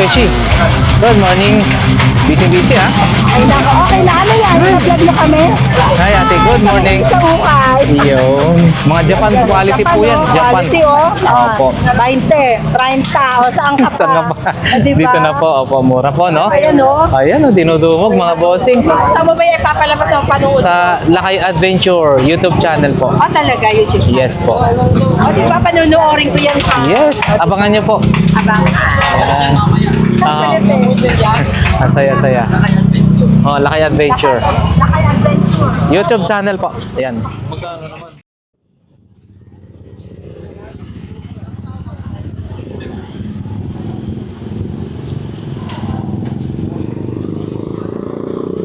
Beshi. Good morning. Busy ha? Ay nako, okay na. Ano yan? Na-vlog mo kami? Hi ate, good morning. Sa ukay. Yung mga Japan quality po yan. Japan. Quality, oh. Opo. 20, 30. O, saan ka pa? Saan ka pa? Diba? Dito na po. Opo, mura po, no? Ayan, oh. Ayan, dinudumog mga bossing. Saan mo ba yung papalabas ng panood? Sa Lakay Adventure YouTube channel po. Oh, talaga, YouTube. Yes po. O, di ba, panunuorin ko yan ha? Yes, abangan niyo po. Abang. Ayan. Saya. Oh, Lakay Adventure. Lakay Adventure. YouTube channel po. Ayan.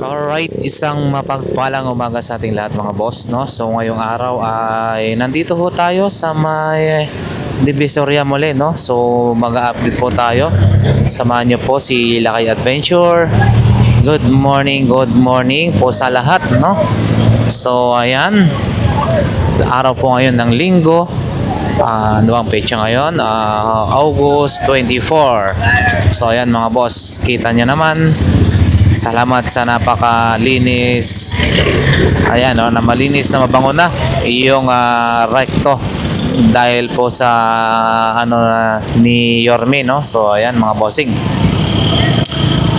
Alright, isang mapagpalang umaga sa ating lahat mga boss, no? So ngayong araw ay nandito ho tayo sa may Divisoria muli, no? So mag-update po tayo. Samahan niyo po si Lakay Adventure. Good morning po sa lahat, no? So ayan, araw po ngayon ng linggo. Ano ang petsa ngayon? August 24. So ayan mga boss, kita niyo naman. Salamat sa napakalinis. Ayan, no, na malinis na mabango na yung recto dahil po sa ni Yorme, no. So ayan mga bossing.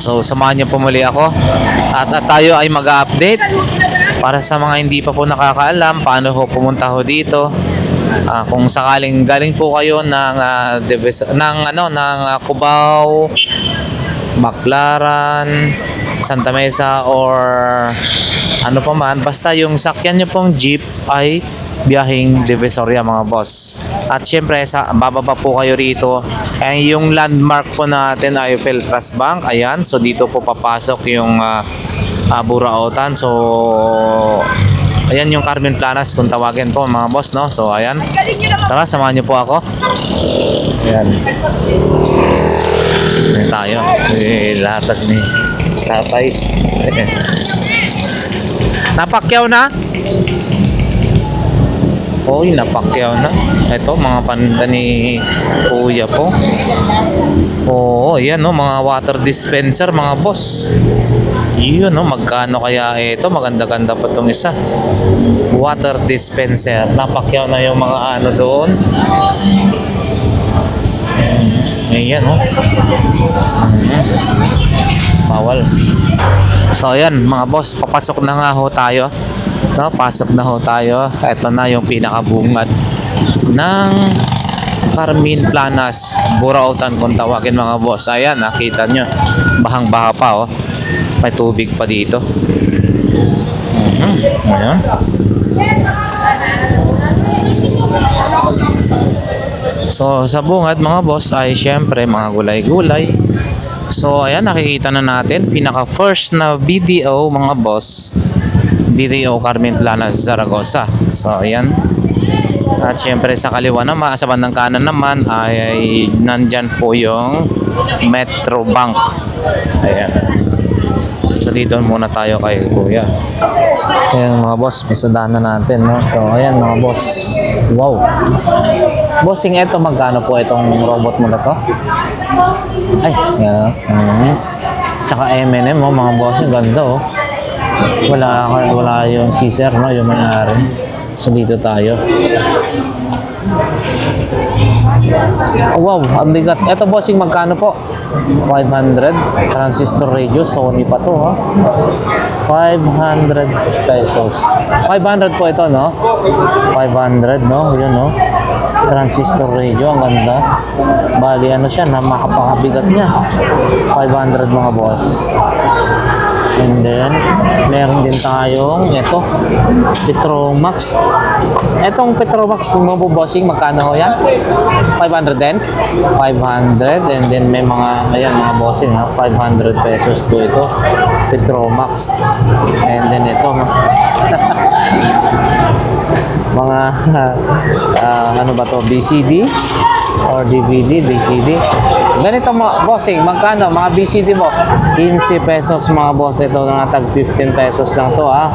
So samahan niyo po muli ako at tayo ay mag-update para sa mga hindi pa po nakakaalam paano ho pumunta ho dito. Kung sakaling galing po kayo ng Cubao, Baclaran, Santa Mesa or ano pa man, basta yung sakyan nyo pong jeep ay biyaheng Divisoria mga boss. At syempre bababa po kayo rito, yung landmark po natin ay Philtrust Bank. Ayan, so dito po papasok yung Burautan. So ayan yung Carmen Planas kung tawagin po mga boss, no. So ayan, tara samahan nyo po ako. Ayan, ayan tayo, latag ni tatay. Napakyaw na? Oy, napakyaw na. Ito mga paninda ni kuya po. Oo, ayan, no, mga water dispenser mga boss. Yun, no, magkano kaya ito? Maganda-ganda pa itong isa. Water dispenser. Napakyaw na yung mga ano doon. Ayan, no. Bawal. So ayan mga boss, papasok na nga ho tayo, no? Pasok na ho tayo. Ito na yung pinakabungad ng Carmen Planas, Burautan kung tawagin mga boss. Ayan, nakita nyo, bahang-baha pa, oh. May tubig pa dito. Ayan. So sa bungad mga boss ay syempre mga gulay-gulay. So ayan, nakikita na natin pinaka first na BDO mga boss, BDO Carmen Planas, Zaragoza. So ayan, at syempre sa kaliwa naman, sa bandang kanan naman ay nandyan po yung Metro Bank. Ayan, so dito muna tayo kay kuya. Ayan mga boss, pisadahan na natin, no? So ayan mga boss, wow. Bossing, eto magkano po itong robot mo na to? Ay, yan. Tsaka M&M, oh, mga boss, yung ganda, oh. Wala yung Caesar, no, yung may-ari. So dito tayo. Oh, wow, ang bigat. Ito bossing, magkano po? 500 transistor radio, Sony pa to, ha. 500 pesos. 500 po ito, no? 500, no? Yun, no? Transistor radio, ang ganda. Bali, ano siya, na makapakabigat niya. 500 mga boss. And then, meron din tayong ito, Petromax. Etong Petromax mo po bossing, magkano ho yan? 500 din? 500. And then may mga, ayan mga bossing ha, 500 pesos po ito, Petromax. And then ito, mga ano ba to, BCD. Or DVD, BCD. Ganito mo, bossing, magkano? Mga BCD mo? 15 pesos mga boss. Ito na tag 15 pesos lang to ha.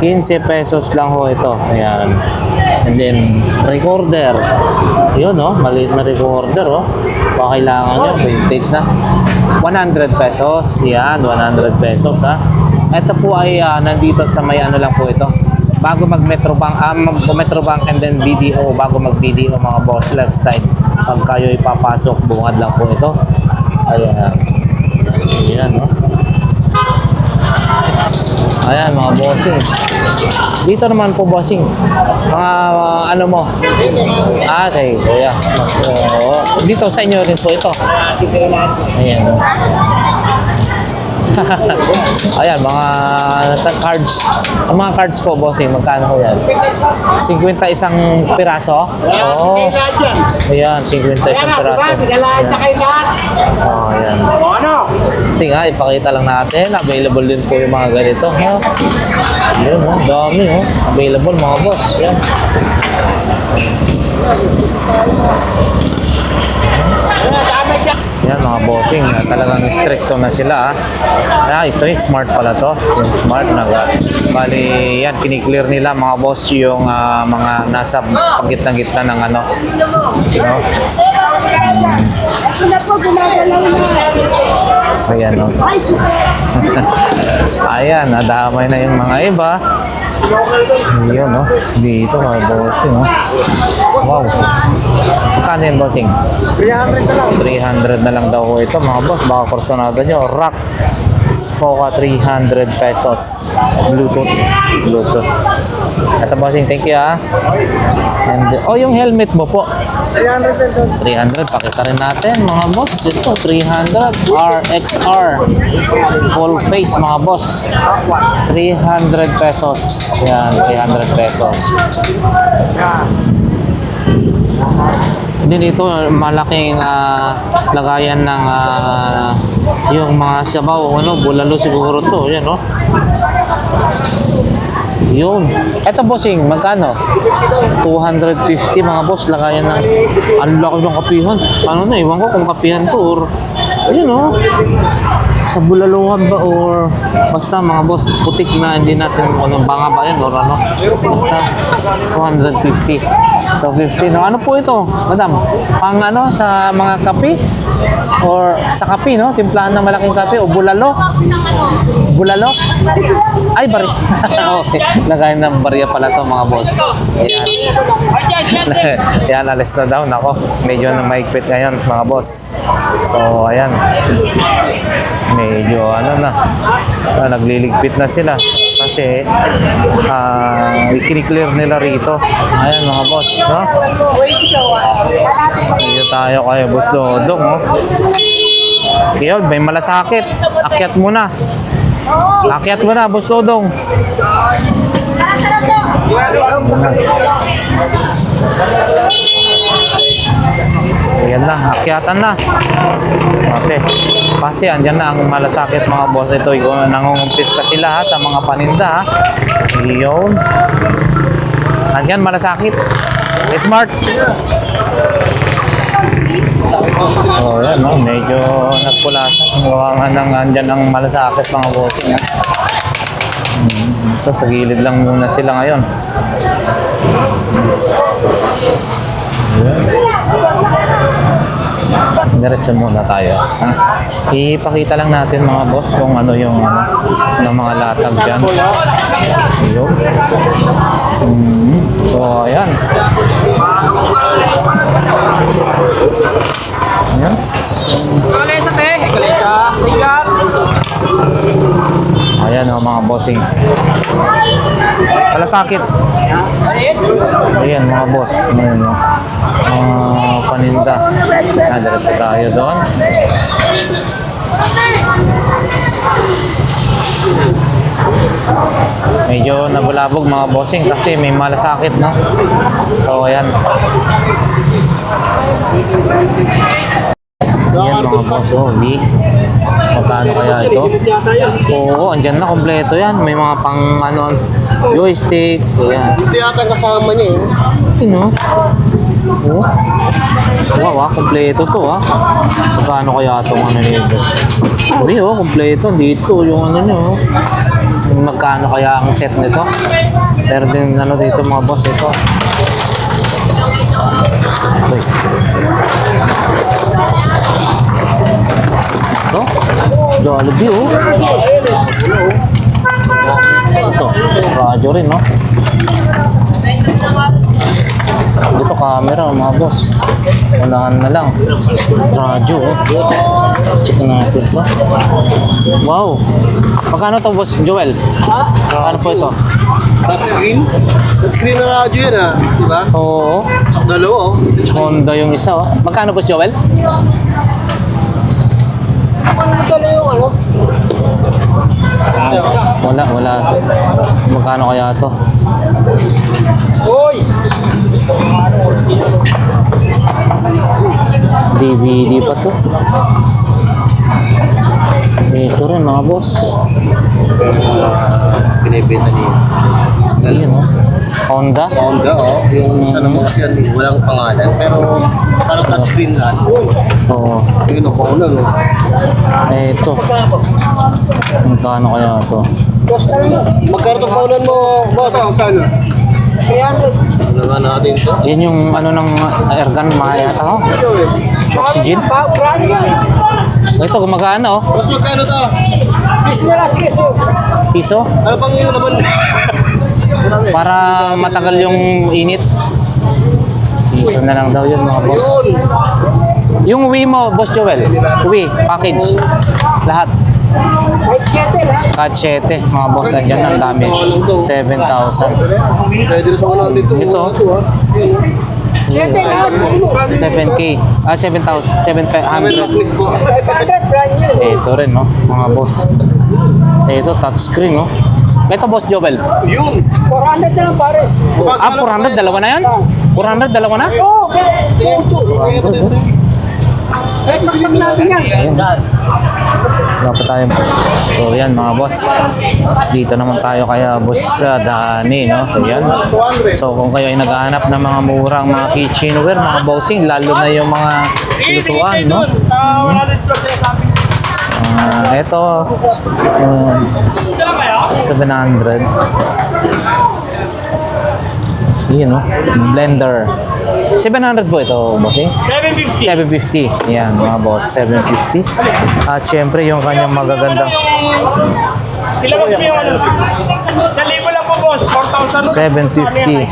15 pesos lang ho ito. Ayan. And then, recorder. Yun oh, maliit na recorder oh. Kailangan nyo, vintage na. 100 pesos. Yan, 100 pesos ha. Ito po ay nandito sa may ano lang po ito. Bago mag Metrobank, Metrobank and then BDO, bago mag BDO mga boss, left side. Pag kayo ipapasok, bungad lang po ito. Ayan. Ayan no. Ayan mga bossing. Dito naman po bossing. Mga ano mo? Okay, kuya. Dito sa inyo rin po ito. Ayan. Ayan, mga cards. Ang mga cards po, bossing, magkano ko yan? 51 piraso? Oo. Ayan, 51 piraso. Oh, ayan. Tingnan, ipakita lang natin. Available din po yung mga ganito. Ha? Ayan, oh, dami. Oh. Available, mga boss. Ayan. Yan mga bossing, talagang stricto na sila. Ito yung smart pala to. Yung smart bali yan, kiniklear nila mga boss yung mga nasa pagitna-gitna ng ano. No? Ayan o. Ayan, nadamay na yung mga iba. Ayan o. Dito mga bossing o. Wow. Magkano yung bossing? 300 na lang. 300 na lang daw ho ito mga boss. Baka kursunado nyo. Rock Spoka 300 pesos. Bluetooth. Ito bossing, thank you ha. And, yung helmet mo po. 300 din doon. 300, pakita rin natin mga boss. Ito, 300 RXR. Full face mga boss. 300 pesos. Yan, 300 pesos. Din ito malaking lagayan ng yung mga sabaw, bulalo siguro to. Yan oh. Yun. Ito bossing, magkano? 250 mga boss, lagayan ng ang laki ng kapihan. Ano na, iwan ko kung kapihan to or ayun oh. Sa bulaluhan ba or basta mga boss, putik na hindi natin anong banga ba yan or ano. Basta 250. So 50 no. Ano po ito, madam? Pang ano sa mga kape or sa kape no? Timplahan ng malaking kape o bulalo? Bulalo? Ay, bari. Okay. Lagayan ng barya pala to mga boss. Ayan. Ayan, alis na down ako. Medyo na maigpit ngayon mga boss. So, ayan. Medyo ano na. Nagliligpit na sila. Kasi i-clear nila rito. Ayan mga boss. No? Dito tayo kay Boss Dodong. Oh. Yun, may malasakit. Akyat mo na. Akyat mo na, Boss Dodong. Ayan na, akyatan na. Okay. Kasi andyan na ang malasakit mga boss. Ito, nangungumpis ka sila ha, sa mga paninda ha. Yun. Andyan, malasakit. Smart. So, yan, no? Medyo nagpulasan. Gawa ng andyan ang malasakit mga bossing. Ito, sa gilid lang muna sila ngayon. Diretso muna tayo. Ha? Ipakita lang natin mga boss kung ano yung ng mga latag dyan. Ayun. So, ayan. Ayan. Kalesa te, kalesa. Tingkat. Ayan o mga bossing. Palasakit. Ayan mga boss. Ayan o. Paninda. Diretso tayo doon. Medyo nabulabog mga bossing kasi may malasakit no. So ayan. Ayan mga boss, magkano kaya ito? Oo, andyan na, kompleto yan. May mga pang joystick. Ayan. Ito yata kasama niya eh. Sino? Oh. Wow, kompleto to Magkano kaya itong ano nito? Uy, kompleto. Dito yung ano nyo. Magkano kaya ang set nito? Pero din ano dito mga boss, ito. Uy. Ito. Jollibee, Ito. Radyo rin, no? Dito camera mga boss. Unahan na lang. Radyo Check natin ito. Wow. Magkano to boss Joel? Ano po ito? Touchscreen? Touchscreen na radyo yan diba? Oo. Dalawa Honda yung isa Magkano boss Joel? Wala. Magkano kaya to? Hoy! DVD pa to. Ito rin mga boss. Pinibenta niya. Ayun Honda. Honda yung isa naman kasi yan, walang pangalan. Pero parang touchscreen lahat. Oo. Yun ang paunan Ito. Magkano kaya to? Magkano itong paunan mo, boss? Magkano? Ano nga natin ito? Yan yung ano ng airgun yata Oxygen. Ito gumagana Boss, magkano to? Piso. Ano pang yung naman? Para matagal yung init. Piso na lang daw yun mga boss. Yun! Yung Wii mo, Boss Joel. Wii, package. Lahat. Kahit 7, mga boss. Andyan ang dami. 7,000. Pwede na sa unahan dito. Ito. Yun. 7K. 7,000. 700. Please po. Ito rin, no? Mga boss. Ito, touchscreen, no? Ito, Boss Joel. Yun! 400 na lang pares. 400, dalawa na yan? 400, dalawa na? Oo, saksak natin yan. Ayan. Wala pa tayo. So yan mga boss. Dito naman tayo kaya boss Dani, no? Ayan. So kung kayo ay naghahanap ng mga murang mga kitchenware, mga bossing, lalo na yung mga lutuan, no? Ito 700. Yun, no? Blender. 700 po ito, bossing? 750. Yan, mga boss, 750. At syempre, yung kanyang magagandang Sila mo yung ano? 1,000 lang po boss, 4,000. 750.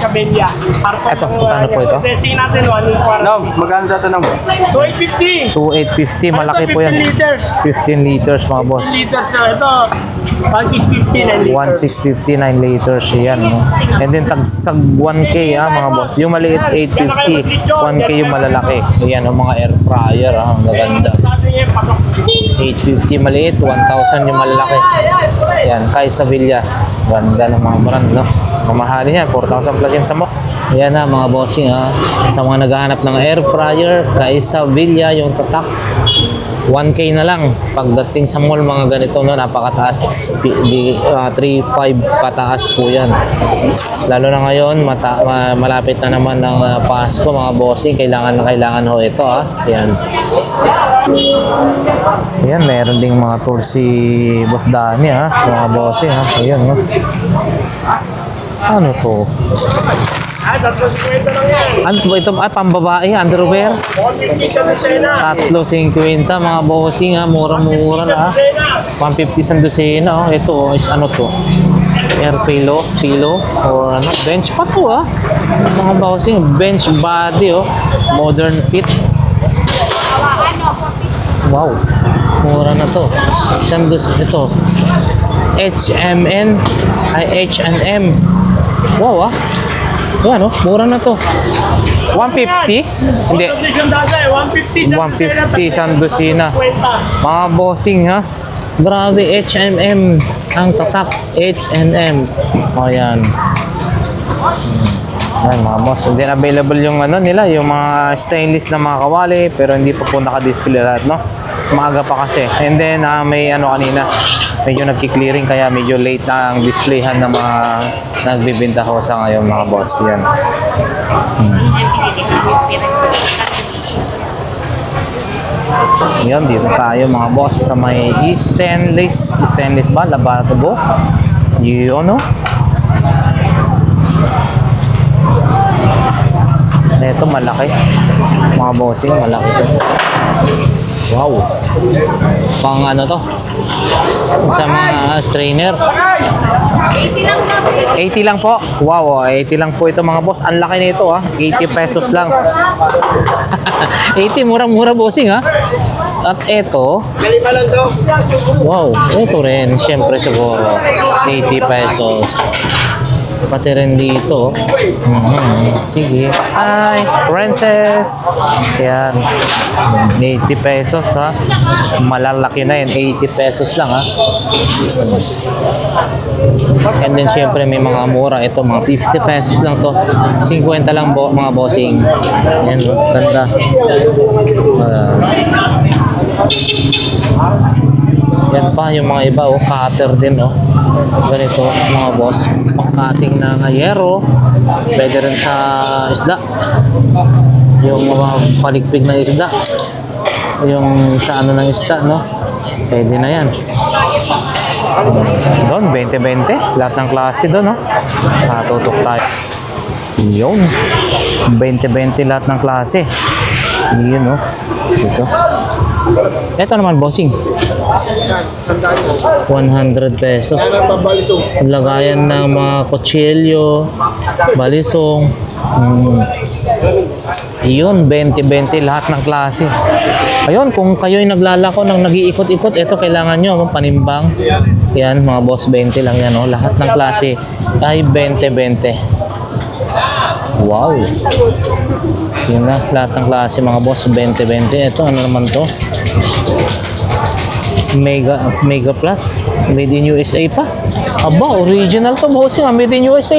Ito, magkano po ito? Testing natin, 1,000. Nam, magkano dito nam? 2,850. 2,850. Malaki po yan. 15 liters. 15 liters, mga boss. 15 liters. Ito, 1,650 na liters. 1,650, 9 liters. Yan, no? And then, tagsag 1K, mga boss. Yung maliit, 850. 1K yung malalaki. Yan, yung mga air fryer, Ang gaganda. Sabi niya, pasok. 850 maliit, 1,000 yung malalaki. Yan, Kaysa Villa. Ganda ng mga brand, no? Mamahalin yan, 4,000 plus yan sa mo. Yan na mga bossing, sa mga naghahanap ng air fryer, Kaysa Villa, yung tatak. 1K na lang pagdating sa mall, mga ganito, no? Napakataas. 3,500 pataas po yan. Lalo na ngayon, malapit na naman ng Pasko, mga bossing. Kailangan na kailangan ho ito, Yan. Ayan, meron ding mga tools si Boss Dani, mga bossing, Ayan, no? Ano to? Ah, 350 lang yan. Ano ba ito? Pambabae, underwear. 150 siya na sena. 350, mga bossing, mura-mura na, 150 sa dosena, Ito, is ano to? Air pillow, or ano, bench pa to, Mga bossing, bench body, modern fit. Wow, mura na to. Ito, H&M. Wow, Yan, mura na to. 150? Hindi. 150 sa dosina. Mga bossing, Grabe, H&M. Ang tatak, H&M. Yan. Ayan, mga boss. Hindi available yung ano nila, yung mga stainless na mga kawali, pero hindi pa po naka-display lahat, no? Maaga pa kasi. And then, may ano kanina, medyo nagki-clearing, kaya medyo late na ang displayhan ng mga nagbibinta ko sa ngayon, mga boss. Yan. Yun, dito tayo mga boss sa may stainless ba? Labato. Yun, no? Ito malaki. Mga bossing, malaki to. Wow. Pang ano to? Sa mga strainer. 80 lang po. Wow, 80 lang po ito mga boss. Ang laki nito 80 pesos lang. 80, murang-mura bossing At ito, Kalima lang daw. wow, ito rin. Siyempre siguro, 80 pesos. Pati rin dito. Sige. Hi, Princess. Yan. 80 pesos Malalaki na yan. 80 pesos lang And then syempre may mga mura. Ito mga 50 pesos lang to. 50 lang mga bossing. Yan, ganda. Yan pa yung mga iba cutter din ganito mga boss, pang-cutting na ngayero, pwede rin sa isda, yung mga palikpik na isda, yung sa ano ng isda pwede na yan. Doon 20-20 lahat ng klase doon natutok tayo yun, 20-20 lahat ng klase yun dito. Ito naman bossing, Sandaan mo. 100 pesos. Kaya pabalisong. Lagayan ng mga kutsilyo, balisong. Yun, 20-20 lahat ng klase. Ayun, kung kayo'y naglalako ng nag-iikot-ikot, ito kailangan nyo panimbang. Yan, mga boss, 20 lang yan. Lahat ng klase ay 20-20. Wow. Yun na, lahat ng klase mga boss, 20-20. Ito, ano naman to? Mega Plus, made in USA pa. Aba, original to boss, made in USA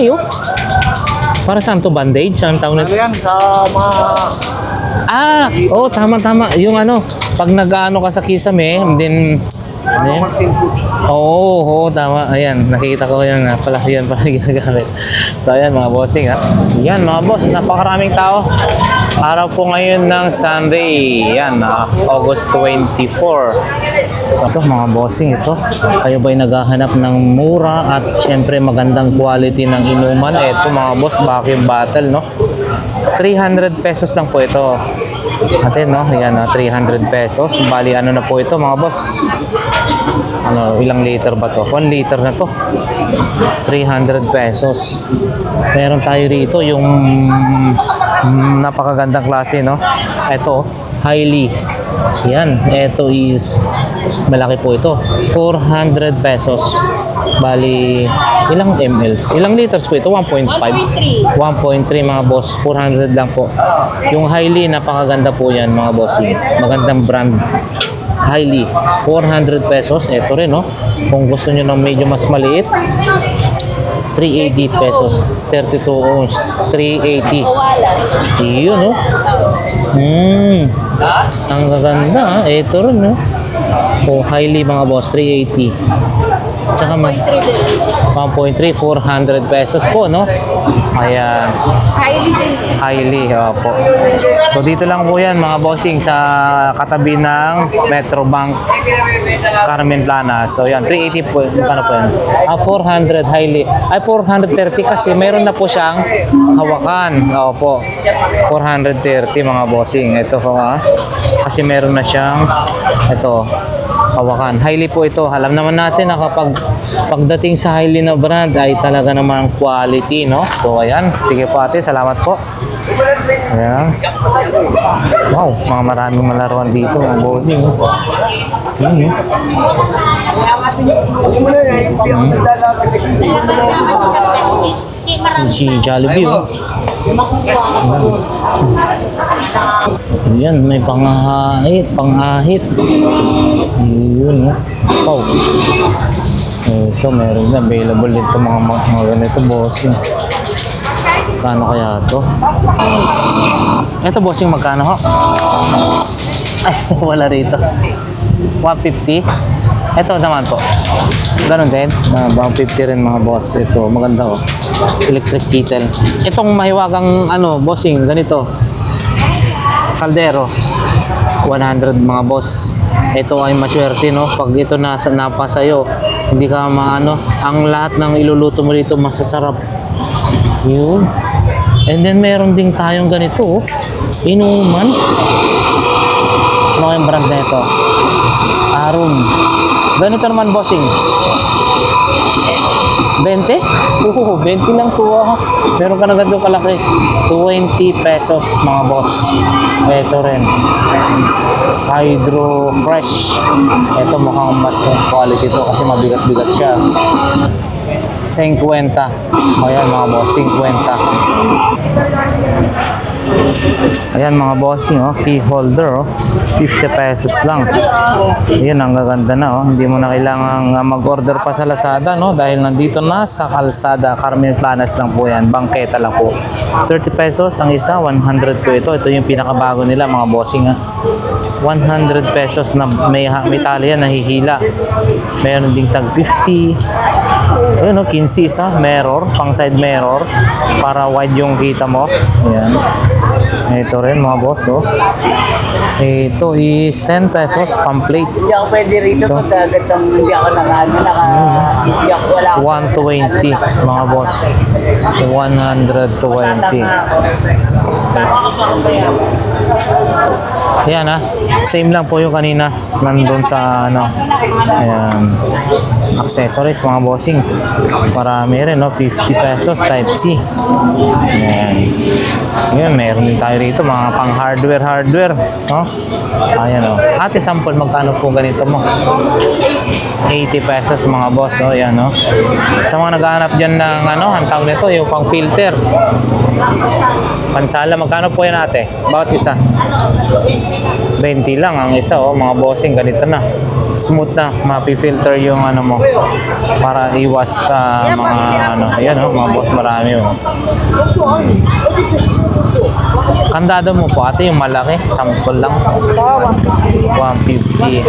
Para saan to, bandage? Saan tawag nito? Yan, sa mga... Tama. Yung pag nag-ano ka sa kisame, then magsimple. Oo, tama. Ayan, nakita ko yan pala. Yan pala ginagamit. So, ayan mga bossing Yan mga boss, napakaraming tao. Araw po ngayon ng Sunday. Yan, August 24. So, ito mga bossing, ito. Kayo ba'y naghahanap ng mura at syempre magandang quality ng inuman? Ito mga boss, vacuum bottle, 300 pesos lang po ito. Atin, Ayan, 300 pesos. Bali, ano na po ito mga boss? Ilang liter ba to? 1 liter na to. 300 pesos. Meron tayo rito yung napakagandang klase, Ito, highly. Yan, ito is malaki po ito. 400 pesos. Bali, ilang ml? Ilang liters po ito? 1.5. 1.3 mga boss. 400 lang po. Yung highly, napakaganda po yan mga boss. Magandang brand. Highly, 400 pesos. Ito rin, Kung gusto nyo ng medyo mas maliit, 380 pesos. 32 ounce. 380. Yun, ang gaganda, Ito rin, highly mga boss, 380. Tsaka 1.3, 400 pesos po, Ayan. Highly, po. So, dito lang po yan, mga bossing, sa katabi ng Metrobank Carmen Plana. So, yan, 380 po. Ano po yan? 400 highly. Ay, 430 kasi meron na po siyang hawakan. Opo. 430, mga bossing. Ito po, kasi meron na siyang, hawakan. Highly po ito. Alam naman natin na kapag pagdating sa highly na brand ay talaga naman quality, So, ayan. Sige po ate, salamat po. Ayan. Wow, mga maraming malaruan dito. Ang bossing. Yun, Si Jollibee, Yan, may pangahit. Yun, Wow. Ito, meron na available dito mga ganito, bossing. Kano kaya to? Ito, bossing, magkano Ay, wala rito. 150. Ito naman po. Ganon din. 150 rin mga boss. Ito, maganda oh. Electric kettle. Itong mahiwagang bossing, ganito. Kaldero. 100 mga boss. Ito ay maswerte no. Pag ito napa sa'yo, hindi ka maano. Ang lahat ng iluluto mo dito masasarap. Yun. And then meron din tayong ganito oh. Inuman. Ano kayong brand na ito? Arum. Ganito naman bossing. 20? Oo, 20 lang to ah. Meron ka na ganito kalaki. 20 pesos mga boss. Ito rin. Hydro Fresh. Ito mukhang mas quality to kasi mabigat-bigat siya. 50. Ayan mga boss, 50. Ayan mga bossing oh, key holder oh. 50 pesos lang. Ayan, ang gaganda na oh. Hindi mo na kailangan mag-order pa sa Lazada no dahil nandito na sa kalsada. Carmen Planas lang po yan. Bangketa lang po. 30 pesos ang isa, 100 po ito. Ito yung pinakabago nila mga bossing ah. 100 pesos na may tali yan, nahihila. Meron ding tag 50. Ayun oh, 15 isa, mirror, pang side mirror para wide yung kita mo. Ayan. Ito rin mga boss oh. Ito is 10 pesos complete. Hindi ako pwede rito pag hindi ako hindi ako wala ako. 120 mga boss. 120. Ayan ah. Same lang po yung kanina. Nandun sa ayan. Accessories mga bossing. Marami rin no. 50 pesos type C. Ayan. Ayan, meron din tayo rito mga pang hardware no? Ayan o. Ate sample magkano po ganito mo? 80 pesos mga boss oh, ayan o. Sa mga naghahanap dyan ng ang tawag nito yung pang filter pansala, magkano po yan ate? Bawat isa? 20 lang ang isa oh, mga bossing, ganito na smooth na, mapi-filter yung mo para iwas sa mga ayan oh, mga boss, marami oh. Kandado mo po ate yung malaki, sample lang 150.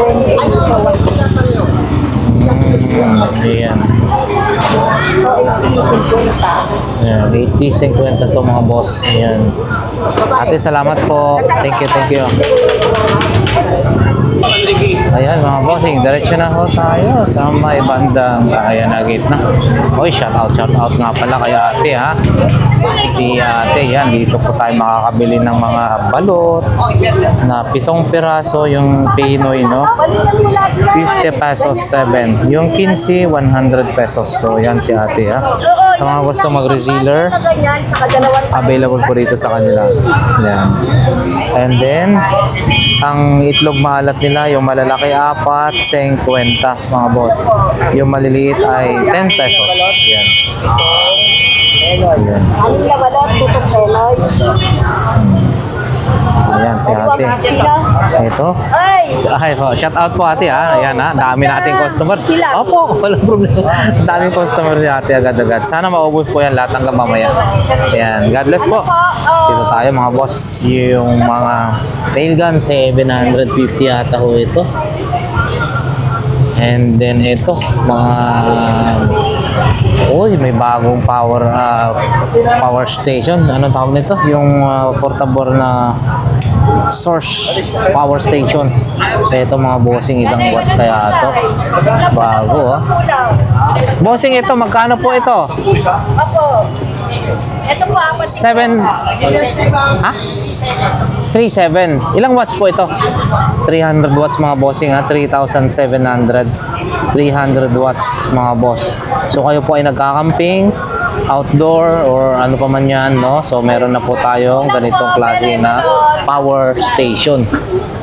Ayan. Ayan, 80-50 to mga boss. Ayan. Ate, salamat po. Thank you. Ayan mga bossing, diretso na ho tayo sa may bandang ayan na gitna. Oy, shout out nga pala kay ate ha. Si ate yan, dito po tayo makakabili ng mga balot na 7 piraso yung Pinoy no. 50 pesos 7. Yung 15 100 pesos. So yan si ate ha. Sa mga gusto mag-resealer, available po dito sa kanila. Yan. And then ang itlog maalat nila, yung malalaki 4, 50 mga boss. Yung maliliit ay 10 pesos. Yan. Ayan. Ayan si ate. Ito. Ay, shout out po ate ha. Ayan ha. Dami nating customers. Opo, walang problema. Daming customers si ate agad-agad. Sana maubos po yan lahat hanggang mamaya. Ayan. God bless po. Dito tayo mga boss. Yung mga railgun 750 yata ho ito. And then ito mga may bagong power station. Anong tawag nito? Yung portable na source power station. Ito mga bossing, ilang watts kaya ito? Bago Bossing, ito magkano po ito? Opo. Ito po, 7 ha? 3.7. Ilang watts po ito? 300 watts mga bossing ha. 3,700. 300 watts mga boss. So kayo po ay nagkakamping, outdoor or ano pa man yan, no? So meron na po tayong ganitong klase na power station,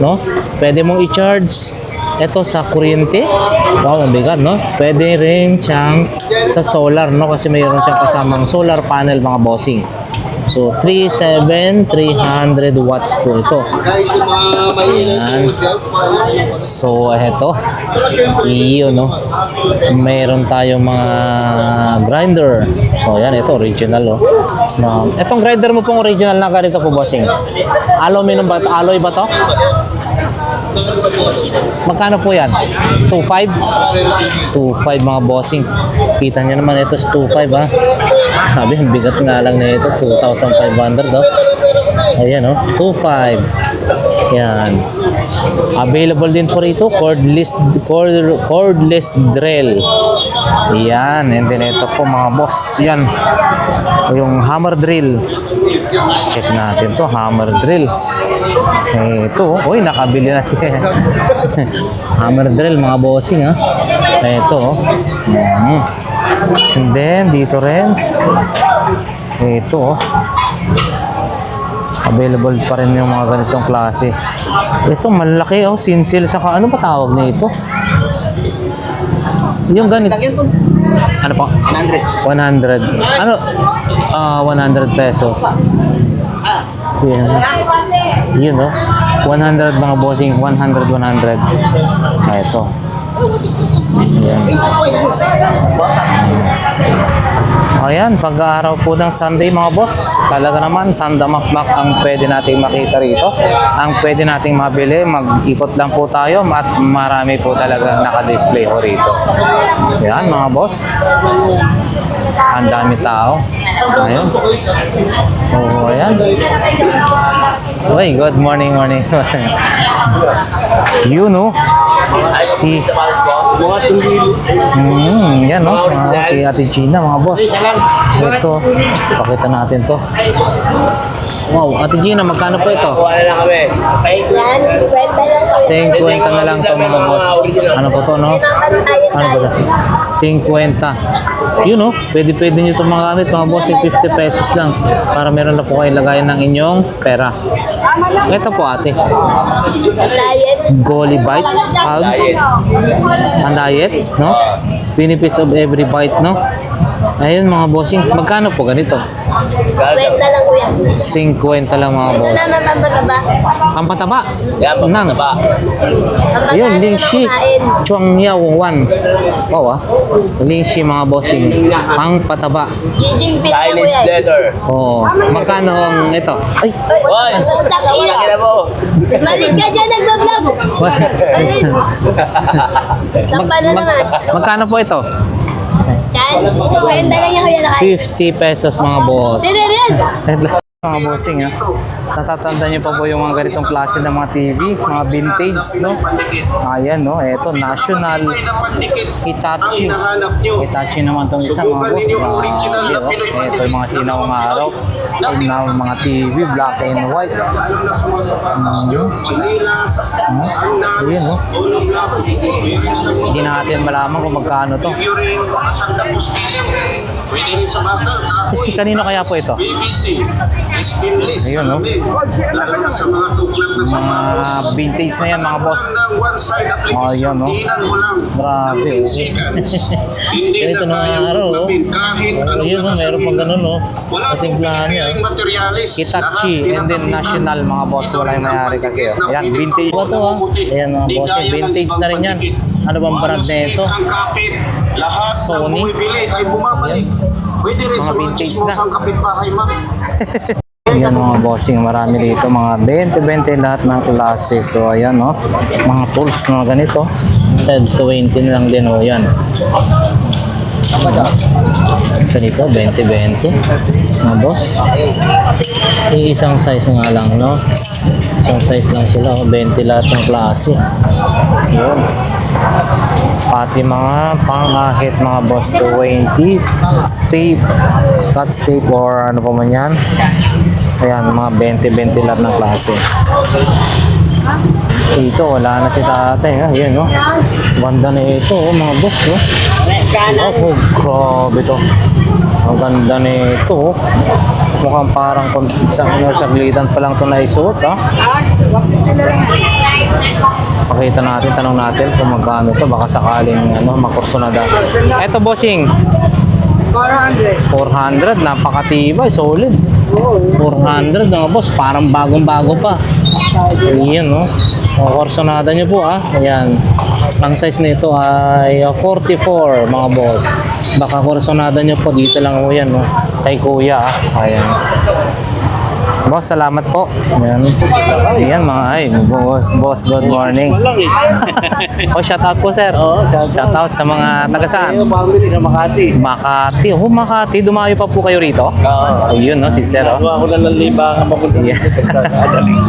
no? Pwede mong i-charge ito sa kuryente. Wow, ang bigat, no? Pwede rin siyang sa solar, no? Kasi mayroon siyang kasamang solar panel mga bossing. So 3,700 watts po ito. Ayan. So eto, iyo no. Mayroon tayong mga grinder. So ayan, ito original oh. Etong grinder mo pong original na ganito po bossing. Aluminum ba? Alloy ba to? Magkano po yan? 2.5? 2.5 mga bossing. Kita nyo naman ito sa 2.5 ha. Sabi, ang bigat nga lang na ito. 2,500 oh. Ayan oh, 2.5. Yan. Available din po rito, cordless drill. Yan, and then ito po mga boss. Yan. Yung hammer drill. Check natin to, hammer drill. Ito, uy, nakabili na siya. Hammer drill mga bossing ha. Ito, and then dito rin. Ito, available pa rin yung mga ganitong klase. Ito, malaki oh, sinsil saka ano pa tawag na ito? Yung ganito. Ano pa? 100. Ano? 100 pesos. Yan. Yun oh. 100 mga bossing. 100. Ito. Yan. Ayan, pag-aaraw po ng Sunday mga boss, talaga naman sandamakmak ang pwede nating makita rito. Ang pwede nating mabili, mag-ikot lang po tayo at marami po talaga naka-display ho rito. Ayan mga boss, ang dami tao. Ayun. So, ayan. Uy, good morning. You know, si yan no, si Ate Gina mga boss. Ito, pakita natin to. Wow, Ate Gina, magkano po ito? Yan, 50 lang. 50 na lang to mga boss. Ano po to, no? Ano ba ito? 50. Yun no, pwede nyo itong mga gamit mga boss, 50 pesos lang. Para meron na po kayo lagayan ng inyong pera. Ito po ate. Diet. Goli Bites. Ang diet, no? Benefits of every bite, no? Ayun mga bossing, magkano po ganito? 50 lang kuya. 50 lang mga Ito boss. naman pampataba. Ang pataba. Yan, pampataba. Ayun, Lingxi. Chuang Yao Wan. Wow ah. Lingxi mga bossing. Ang pataba. Giging pit na Chinese kuya. leather. Oh, magkano ang ito? Ay, Hoy! Kaya mo. Malit ka dyan, nagbablog. Ayun. Takpa na naman. magkano po ito? Yan. 50 lang yan kuya nakain. 50 pesos mga boss. Yan. Mga bossing ha. Natatanda niyo pa po yung mga ganitong klase ng mga TV, mga vintage, no? Ayan, no? Eto, National Hitachi. Hitachi naman tong isa mga boss. Grabe, oh. Eto yung mga sinawang araw. Yung mga TV, black and white. Ayan, no? Hindi natin malaman kung magkano to. Kasi kanino kaya po ito? Ayun, no? Mga vintage na yan, mga boss. Ayan, no? Grabe, oh. Ganito na araw, oh. Ayun, no? Meron pang ganun, no? Patimplahan niya, oh. Hitachi and then National, mga boss. Wala yung mayari kasi, oh. Ayan, vintage ba to, oh? Ayan, mga boss. Vintage na rin yan. Ano bang brand na ito? Sony. Mga vintage na. Ayan mga bossing, marami dito, mga 20 lahat ng klase. So ayan no, mga tools na ganito, 10-20 lang din o yan. Ito dito, 20 mga boss. Isang size nga lang, no? Isang size lang sila, 20 lahat ng klase. Yun. Pati mga pangahit mga boss, 20 tape, scotch tape or ano pa man yan. Ayan, mga 20 lahat ng klase. Dito, wala na si tatay. Ayan, no? Banda na ito, mga boss, no? Oh, grabe to. Ang ganda na ito. Mukhang parang kung saglitan pa lang ito na isuot, ha? Pakita natin, tanong natin kung magkano to. Baka sakaling makurso na dahil. Eto, bossing. 400, napakatibay, solid. 400 mga boss, parang bagong-bago pa. Ayan, no? Kursonada nyo po, Ayan. Ang size nito ay 44, mga boss. Baka kursonada nyo po, dito lang po yan, no? Kay kuya, Ayan. Boss, salamat po. Ayan. Ayan mga ay, boss, good morning. Walang eh. Oh, shout out po sir. Shout out sa mga taga saan? Ayun, family sa Makati. Makati. Oh, Makati. Dumayo pa po kayo rito? Oo. Ayun, no, si sir. Oh. Gawa ko na ng libangan mapunta Yeah.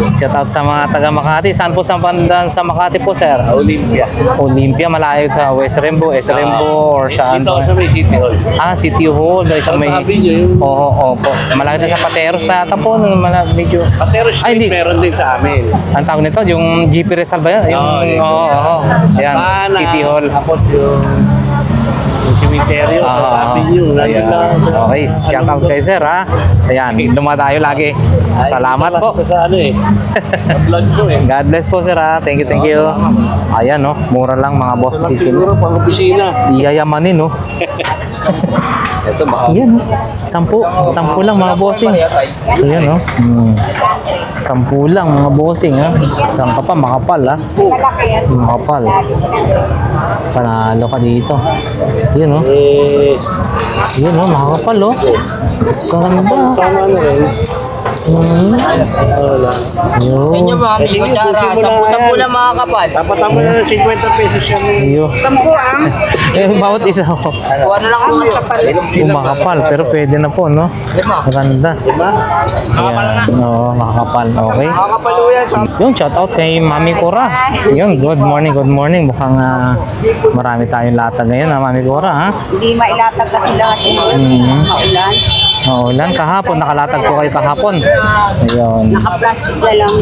Shout out sa mga taga Makati. Saan po sa pandan sa Makati po, sir? Olympia. Olympia, malayo sa West Rembo, S Rembo, or saan Dito po? sa may City Hall. Ah, City Hall. Dahil sa may... Sabi niyo yung Oo, opo. Malayo na sa Pateros sa Tapon. Medyo... Patero Ay, hindi. Street meron din sa amin. Ang tawag nito, yung GP Rizal ba yan? Oo. Ayan, Pana, City Hall. Tapos yung cemetery, sabi niyo. Ayan. Okay, shout out kay sir ha. Ayan, lumadayo lagi. Salamat po. Sa ano eh. Sa vlog ko eh. God bless po sir ha. Thank you. Ayan no, mura lang mga boss kisin. Siguro pang opisina. Iyayamanin no. Ito baka. Ayan no, 10 lang mga bossing. Ayan no. 10 lang mga bossing ha. Saan ka pa, makapal ha. Makapal. Panalo ka dito. Yun no. Eh, Yun no, makakapal oh. Ganda. sama ano rin. Wala. Yun. Inyo mga Eh, sige, kutsara, pusin mo na sampu yan. lang mga kapal. Dapat tama na ng 50 pesos yan. Yun. Sampu ang. Eh, bawat isa ko. Kuha na lang ako ng kapal. Makakapal, pero pwede na po, no? Maganda. Diba? Ayan. Oo, makakapal. Okay. Mga kapal o yan. Yung shout out kay Mami Cora. Yun, good morning. Mukhang marami tayong latag ngayon, ha, Mami Cora, ha? Hindi mailatag kasi lahat. Maulan. Maulan kahapon, nakalatag po kayo kahapon. Ayun. Naka-plastic na lang.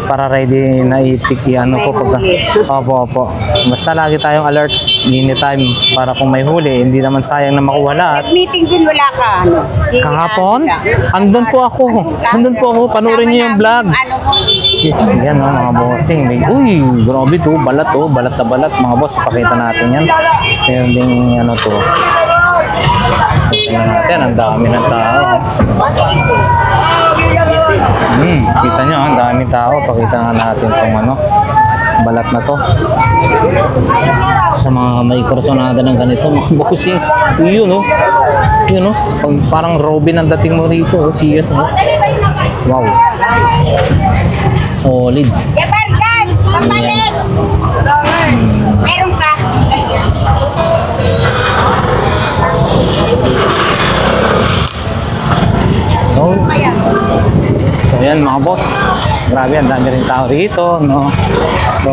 Para ready na ano po pagka. Opo. Basta lagi tayong alert anytime para kung may huli, hindi naman sayang na makuha lahat. Meeting din wala ka. Ano? Si, Kahapon? Andun po ako. Panoorin niyo yung vlog. Ano mo? Yan o, mga bossing. Uy, grabe to. Balat to. Balat na balat. Mga boss, pakita natin yan. Meron ding ano to. Tingnan natin, ang dami ng tao. Kita nyo, ang daming tao. Pakita nga natin itong ano, balat na to. Sa mga may personada ng ganito, mga bossing. Yun o. Yun o. Parang Robin ang dating mo rito. Siya to. Wow. Solid. Yabargas! Papalit! Meron ka? So, yan mga boss. Grabe, ang dami rin tao rito, no? So,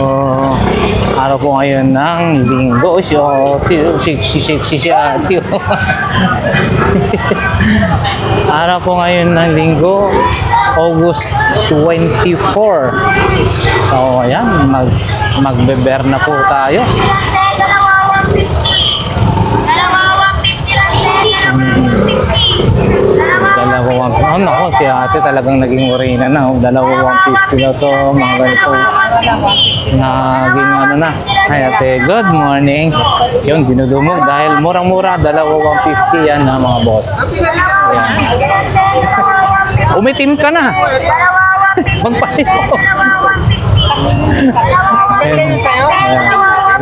araw po ngayon ng linggo. Uy, araw po ngayon ng linggo, August 24. So, ayan, magbeber na po tayo. Dalawang 150. Oh, nako, si ate talagang naging urina na. Oh. Dalawang 150 daw to, mga ganito. Naging ano na. Hi ate, good morning. Yun, dinudumog dahil murang-mura, dalawang 150 yan na mga boss. Ayan. Umitim ka na. Magpalit ko. Ayan.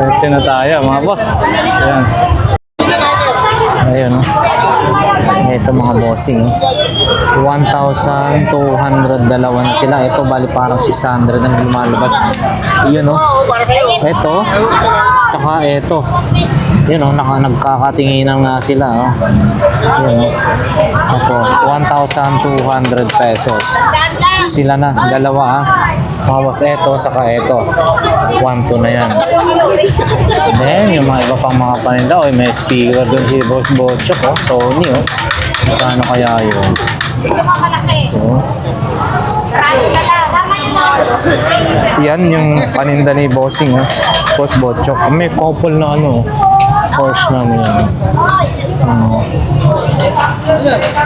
Diretso na tayo, mga boss. Ayan. Ayun, no? Ito mga bossing, 1,200 dalawa na sila. Ito bali parang 600 ang lumalabas. Yun no. Ito, tsaka ito. Yun no, nagkakatinginan nga sila. Oh. Yun no. Ito, 1,200 pesos. Sila na, dalawa ha. Mga boss, ito, saka ito. 1,2 na yan. Then, yung mga iba pang mga paninda, oh, may speaker dun si Boss Botchok, oh, Sony, oh. Magkano kaya yun? Oh. Yan yung paninda ni Bossing, oh. Boss Botchok. May couple na ano, Porsche na niya.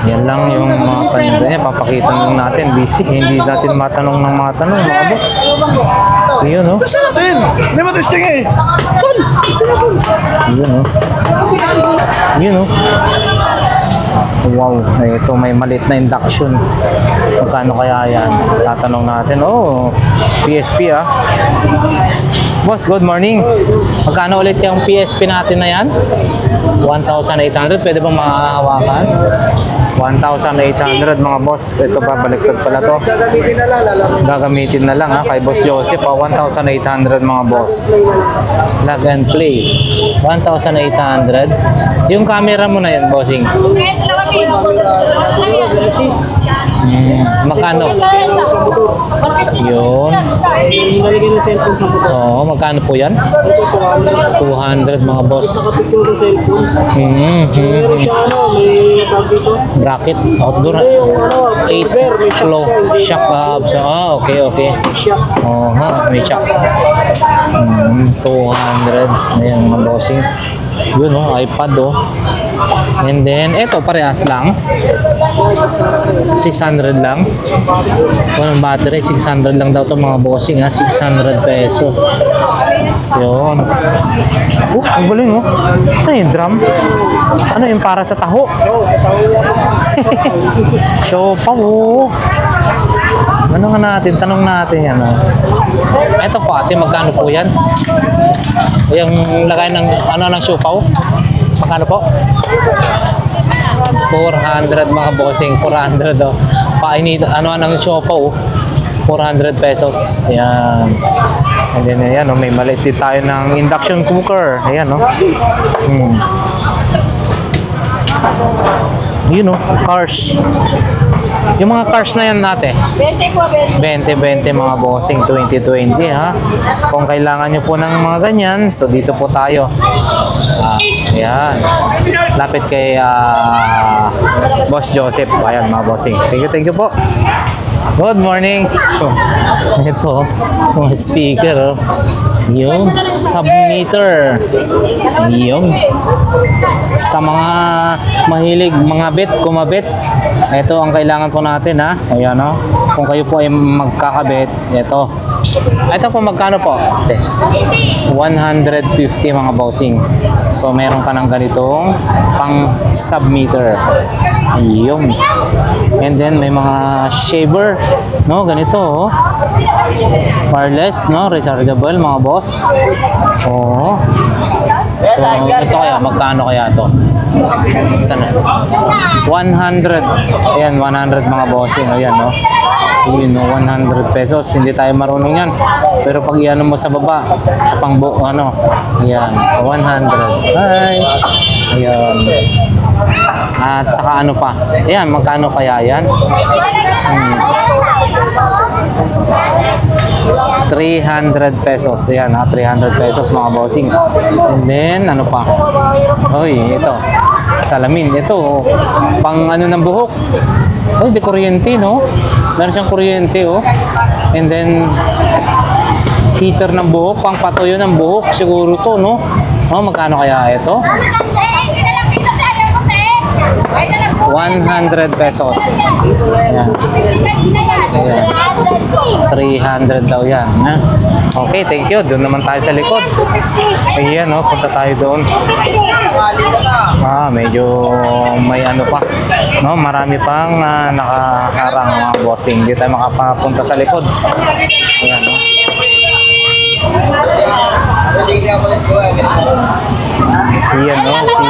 Yan lang yung mga paninda niya. Papakita lang natin. Busy. Hindi natin matanong ng mga tanong, mga boss. Yun, oh. Hindi mo testing eh. Yun, oh. Yun, oh. Wow, ito may maliit na induction. Magkano kaya yan? Tatanong natin. Oh, PSP ah. Boss, good morning. Magkano ulit yung PSP natin na yan? 1,800. Pwede ba makahawakan? 1,800 mga boss. Ito pa, baliktad pala to. Gagamitin na lang, lalaro. Gagamitin na lang ha, kay Boss Joseph. 1,800 mga boss. Plug and play. 1,800. Yung camera mo na yan, bossing. Magkano? Yun. Nalagyan ng cellphone sa motor. Oo, magkano po yan? 200 mga boss. Nakapicture sa cellphone. Meron siya may tawag dito. Bracket, outdoor. Yung 8 flow shock abs. Okay. Shock. Oo, may shock. 200. Ayan mga bossing. Yun iPad And then, eto parehas lang. 600 lang. Walang battery, 600 lang daw to mga bossing ha. 600 pesos. Yun. Ang galing Ano yung drum? Ano yung para sa taho? Oo, sa tao yan. Siopaw Ano nga natin? Tanong natin yan Eto po ate, magkano po yan? Yung lagay ng ng siopaw? Magkano po? 400 mga bossing, 400 Painit, ng siopaw 400 pesos. Yan. And then, ayan, may maliit din tayo ng induction cooker. Ayan, Yun, cars. Yung mga cars na yan natin. 20 mga bossing 2020 ha. Kung kailangan nyo po ng mga ganyan, so dito po tayo. Ayan. Lapit kay Boss Joseph. Ayan mga bossing. Thank you po. Good morning. Ito, mga speaker yung submeter. Yung sa mga mahilig mga kumabit. Ito ang kailangan po natin ha. Ayan Kung kayo po ay magkakabit, ito po magkano po? 150 mga bossing. So meron ka ng ganitong pang submeter. Ayun. And then may mga shaver, ganito wireless, rechargeable mga boss. So ito kaya magkano kaya to? Sana 100. Ayan 100 mga bossing. Ayan Yun 100 pesos. Hindi tayo marunong yan. Pero pag iano mo sa baba, sa ayan, 100. Hi! Ayan. At saka pa? Ayan, magkano kaya yan? 300 pesos. Ayan 300 pesos mga bossing. And then, pa? Ito. Salamin. Ito, pang ng buhok. Di kuryente, Meron siyang kuryente, And then, heater ng buhok, pang patuyo ng buhok. Siguro to, magkano kaya ito? 100 pesos. Ayan. 300 daw yan. Okay, thank you. Doon naman tayo sa likod. Ayan, punta tayo doon. Medyo may pa. Marami pang nakaharang mga bossing. Hindi tayo makapunta sa likod. Ayan, Ayan, si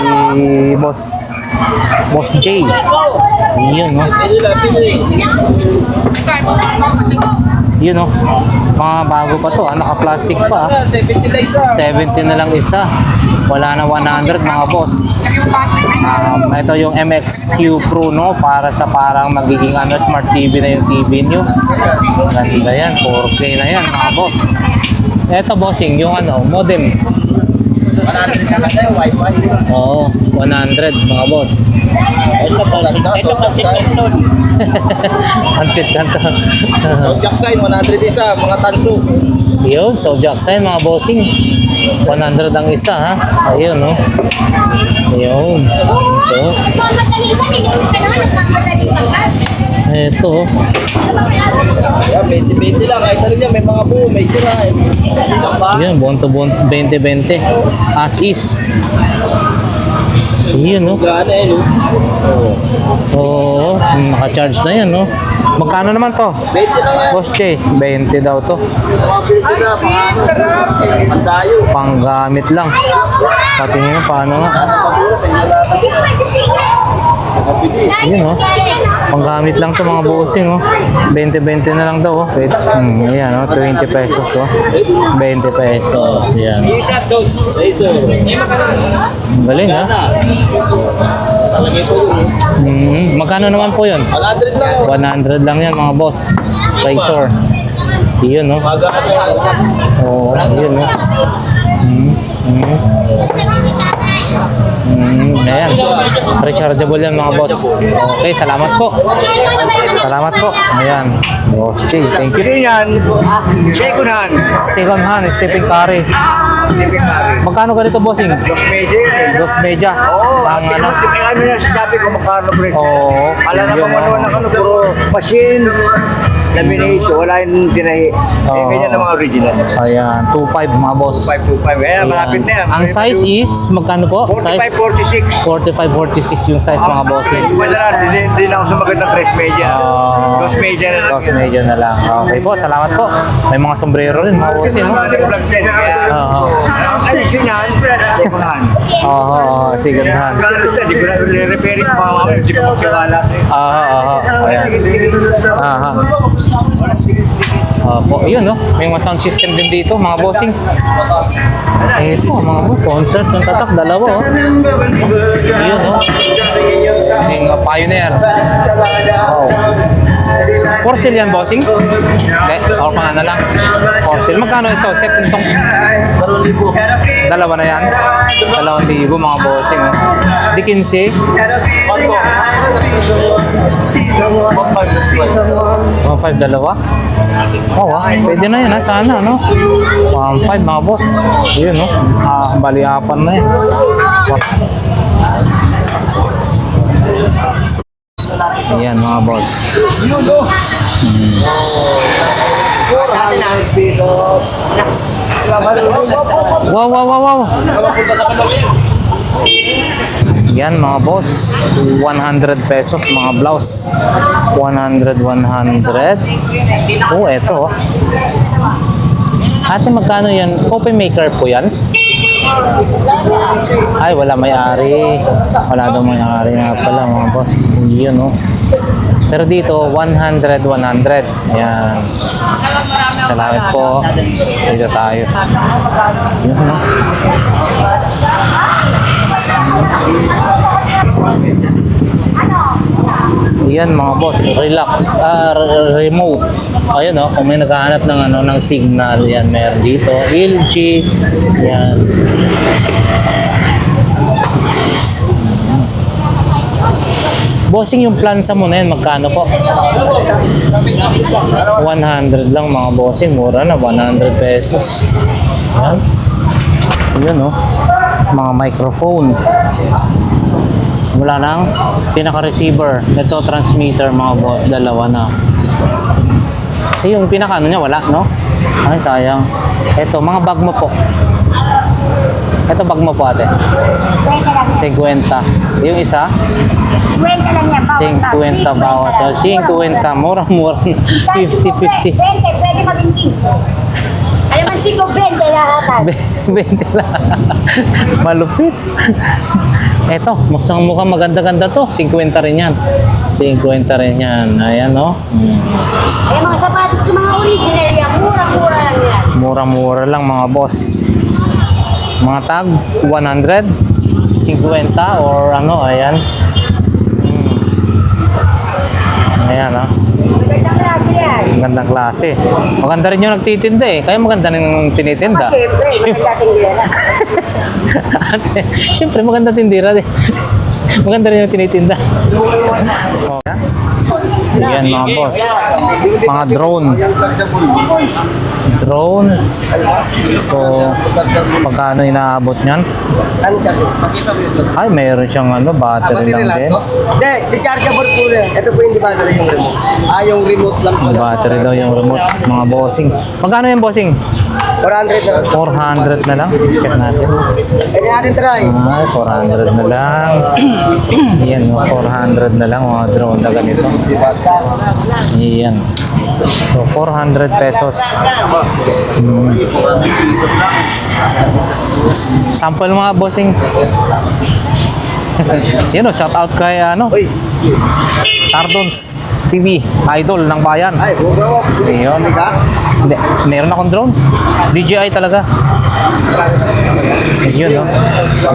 Boss J. Yun, Yun, mga bago pa to. Naka-plastic pa. 70 na lang isa. Wala na 100 mga boss. Ito yung MXQ Pro, para sa parang magiging Smart TV na yung TV nyo. Ganda yan. 4K na yan mga boss. Ito bossing, yung modem. 100 ka na yung wifi. Oo, 100 mga boss. Ito pansit kanton. Pansit kanton. Jack sign, 100 isa, mga tanso. Yun, so jack sign mga bossing. 100 ang isa ha. Ayun Ayun. Ito. Yan, 20-20 lang. Kahit ano dyan, may mga buo, may sira. Yan, buwan to buwan, 20-20. As is. Yun, no? Gana eh, no? Oo, naka-charge na yan, no? Magkano naman to? 20 lang yan. Boss Che, 20 daw to. Mabilis na, sarap! Mandayo. Panggamit lang. Patingin mo, paano nga? Yun, no? Panggamit lang to mga bossing, oh. 20-20 na lang daw, oh. Wait. Ayan, oh. 20 pesos, oh. 20 pesos, yan. Galing, ha? Magkano naman po yun? 100 lang. 100 lang yan, mga boss. Razor. Yun, no? Oo, yun, no? Ayan. Rechargeable yan, mga boss. Okay, salamat po. Salamat po. Ayan. Boss Che, thank you. Yan, second hand. Second hand, Stephen Curry. Magkano ganito, bossing? Medyo. Dos media. Oo, Ang ano? ano na sabi ko makano presyo. Oo. Alam na Yun, kung ano oh. na ano, puro machine, lamination, wala yung tinahi. Oo. Ganyan na mga original. Ayan, 2.5 mga boss. 525. Kaya malapit na yan. Ang size is, magkano po? 45, 46. 45, 46 yung size mga bossing. Wala na, hindi na ako sumagot ng 3 media. Dos media na lang. Dos media na lang. Okay po, salamat po. May mga sombrero rin mga bossing. No? Oo. Ano yun yan? Second hand. Oo, second hand. Hindi ko na re-repair it. Hindi ko magkiwala. Oo. Ayan. Aha. Po, yun, no? May mga sound system din dito, mga bossing. Ito, mga concert ng tatak, dalawa, oh. Yun, no? Yung Pioneer. Oh. Porcel yan, bossing? Hindi, or pang ano lang. Porcel. Magkano ito? Set itong... 2,000. Dalawa na yan? 2,000 mga bossing, oh. Di 15? 1.5 dalawa? Oo, pwede na yan, ha? Sana, no? 1.5 mga boss. Yun, no? Bali-apan na yan. Ayan, mga boss. Wow. Yan mga boss, 100 pesos mga blouse. 100. Oh, eto. Ate, magkano yan? Coffee maker po yan? Ay, wala may-ari. Wala daw may-ari nga pala mga boss. Yun, oh. Pero dito, 100. Ayan. Salamat po. Dito tayo. Yun, no? Yan mga boss, relax, remote. Ayun, oh, kung may naghahanap ng ano ng signal, yan meron dito. LG, yan. Bossing, yung plansa mo na yan, magkano po? 100 lang mga bossing, mura na, 100 pesos. Yan. Yun, oh. Mga microphone. Wala nang pinaka-receiver. Ito, transmitter mga boss. Dalawa na. Yung pinaka-ano niya, wala, no? Ay, sayang. Ito, mga bag mo po. Ito, bag mo po, ate. 50. Yung isa? 50 lang yan, bawat 50 bawat. 50. Mura-mura na. 50-50. 20, pwede maging 15. Alam mo, 5, 20 lahatan. 20 lang. Malupit. Eto, mukhang maganda-ganda to. 50 rin yan. 50 rin yan. Ayan, no? Ay, mga sapatos ko, mga original yan. Mura-mura lang yan. Mura-mura lang, mga boss. Mga tag, 100, 50, or ano, ayan. Ayan, ha? Magandang klase yan. Magandang klase. Maganda rin yung nagtitinda eh. Kaya maganda rin yung tinitinda. Siyempre, maganda tindera. Ate, siyempre maganda tindira din. Maganda rin yung tinitinda. Oh. Yan mga boss. Mga drone. Drone. So, magkano inaabot niyan? Ay, mayroon siyang ano, battery lang din. Hindi, rechargeable po rin. Ito po yung battery yung remote. Yung remote lang po. Battery daw yung remote, mga bossing. Magkano yung bossing? 400 na. 400 na lang. Check natin. Pwede natin try. Ay, 400 na lang. Yan, no, 400 na lang mga drone na ganito. Yan. So, 400 pesos. Sample mga bossing. Yan o, shout out kay ano, Uy. Tardons TV, idol ng bayan. Ay, bugaw. Ayun. Ka? Hindi, meron akong drone. DJI talaga. Ayun, no?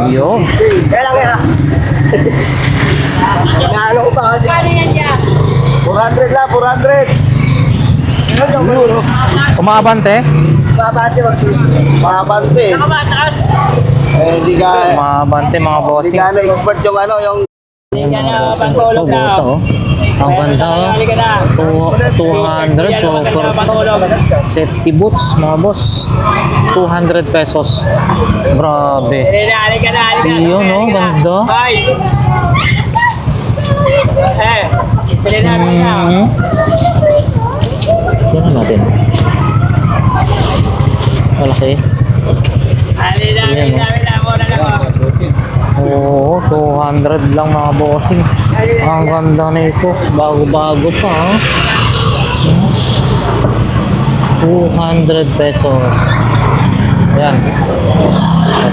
Ayun. Kaya lang yan. Naano ko pa kasi. Paano yan niya? 400 lang, 400. Kumabante. Mabante, mabante. Mataas. Eh, hindi ka, Kumabante mga hindi bossing. ka na expert yung ano, yung Ito, buto, oh. Ang ganda, oh. 200, super. Safety boots, mga boss. 200 pesos. Grabe. Halika na. Iyon, oh. Ganda. Bye. Pili na na. Tingnan natin. Malaki. Halika Ayan, oh. Oo, 200 lang mga bossing. Ang ganda na ito. Bago-bago pa, ha? 200 pesos. Ayan.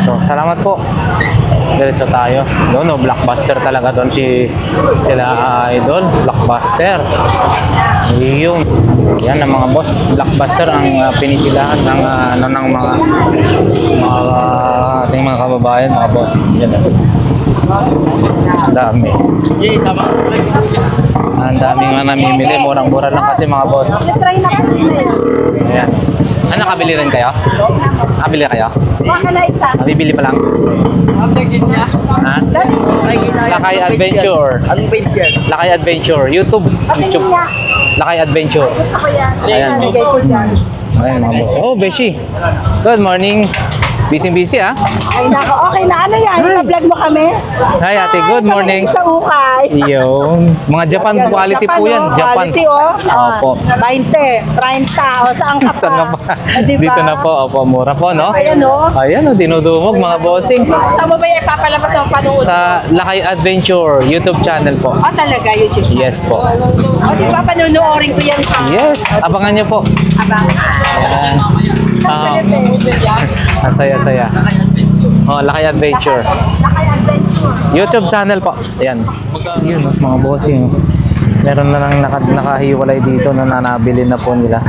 Ito. Salamat po. Diretso tayo. Doon, no, blockbuster talaga doon sila idol. Blockbuster. Yung yan ang mga boss. Blockbuster ang pinipilahan ng mga ating mga kababayan, mga boss. Yan. Dami. Ang dami nga namimili. Murang-mura lang kasi mga boss. Try na kami na yun. Ayan. Ano, nakabili rin kayo? Nakabili kayo? Baka na isa. Nabibili pa lang? Ha? Lakay Adventure. Anong page yan? Lakay Adventure. YouTube. Lakay Adventure. Gusto ko yan. Ayan. Nalagay ko dyan. Ayan mga boss. Oh, Beshi. Good morning. Busy-busy, ah. Ay nako, okay na. Ano yan? Ipa-vlog mo kami? Hi, ate. Good morning. Sa ukay. Yung mga Japan quality po yan. oh. Japan. Quality, oh. Opo. 20, 30. O, saan ka pa? Saan nga pa? Diba? Dito na po. Opo, mura po, no? Ayan, oh. Ayan, oh, dinudumog mga bossing. Saan mo ba yung ipapalabas ng panood? Sa Lakay Adventure YouTube channel po. Oh, talaga, YouTube. Yes po. O, di ba, panunuorin ko yan sa... Yes, abangan niyo po. Abang. Ayan. Ah, saya. Oh, Lakay Adventure. Lakay Adventure. YouTube channel po. Ayan. Yun, oh, mga bossing. Meron na lang nakahiwalay dito na nanabili na po nila.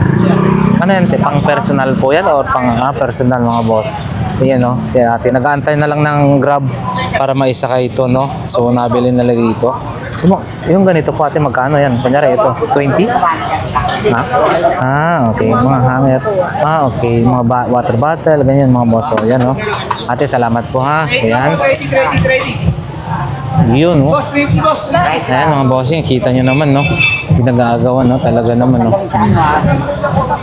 Ano yan, te? Pang personal po yan or pang personal mga boss? Ayan, no? Si ate. Nag-aantay na lang ng Grab para maisakay ito, no? So, nabili na lang dito. So, yung ganito po ate, magkano yan? Kunyari, ito, 20? Ha? Okay. Mga hanger. Okay. Mga water bottle, ganyan mga boss. So, yan, no? Ate, salamat po, ha? Ayan. Yun, no? Ayan, mga bossing, kita nyo naman, no? Pinag-aagawan, no? Talaga naman, no?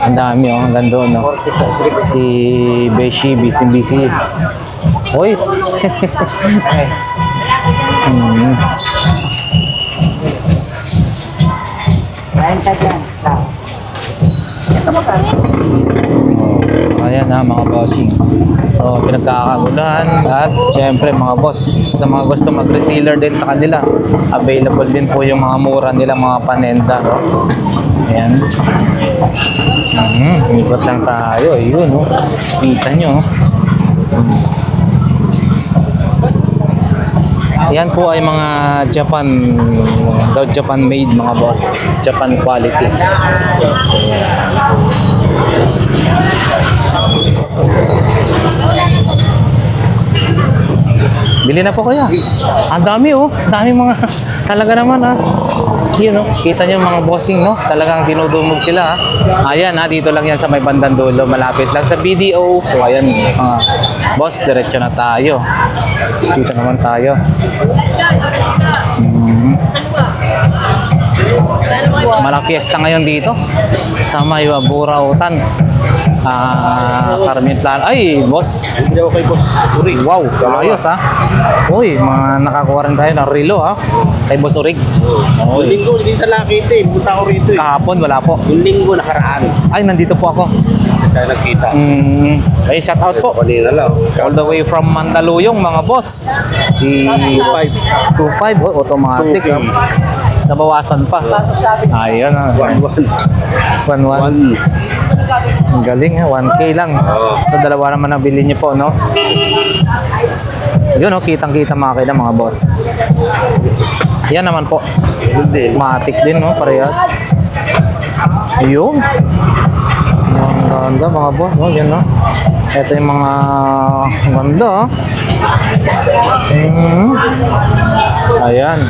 Ang dami, oh. Hanggang doon, no? Si Beshi, busy. Hoy! Ayan na mga bossing. So pinagkakaguluhan at syempre mga boss, sa mga gusto mag-reseller din sa kanila, available din po yung mga mura nila mga panenda, no? Ayan. Ikot lang tayo. Ayun, no? Kita nyo. Yan po ay mga Japan made mga boss. Japan quality. Bili na po kaya. Ang dami, oh. Dami mga talaga naman, ha. Yun, oh. Kita nyo mga bossing, no? Talagang dinudumog sila, ha. Ayan, ha. Dito lang yan sa may bandang dulo. Malapit lang sa BDO. So, ayan, mga boss, diretso na tayo. Dito naman tayo. Malang fiesta ngayon dito sa may Burautan. Carmen Plan. Ay, boss. Hindi ako kay boss. Urig. Wow, ayos ha. Uy, nakakuha rin tayo ng relo ha. Kay Boss Urig. Yung linggo, hindi na nakita eh. Punta ako rito eh. Kahapon, wala po. Yung linggo nakaraan. Ay, nandito po ako. Kaya nagkita. Ay, shout out po. Kanina lang. All the way from Mandaluyong, mga boss. Si 2.5. 2.5, automatic. 2K. Nabawasan pa. Ayun ha. 1.1. 1.1. Ang galing ha, 1K lang. Basta dalawa naman ang bilhin niyo po, no? Yun, no? Kitang-kita mga mga boss. Yan naman po. Hindi. Matic din, no? Parehas. Yun. Ang ganda, mga boss, no? Yan, no? Ito yung mga ganda, oh. Ayan.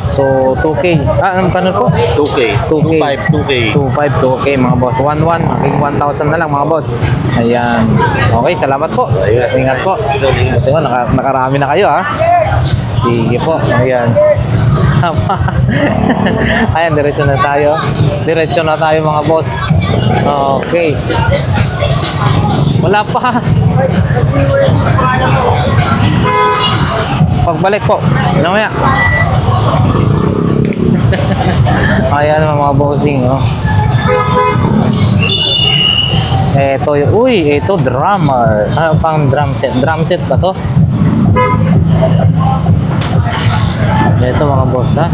So, 2K. Anong kanon po? 2K. 2K. 2.5, 2K. 2.5, 2K mga boss. 1.1, maging 1,000 na lang mga boss. Ayan. Okay, salamat po. Ingat po. Buti mo, nakarami na kayo ha. Sige po. Ayan. Ayan, diretso na tayo. Diretso na tayo mga boss. Okay. Wala pa. Pagbalik po. Namaya. Ayan naman mga bossing, oh. Ito, drummer. Ano pang drum set? Drum set ba to? Ito mga boss, ha?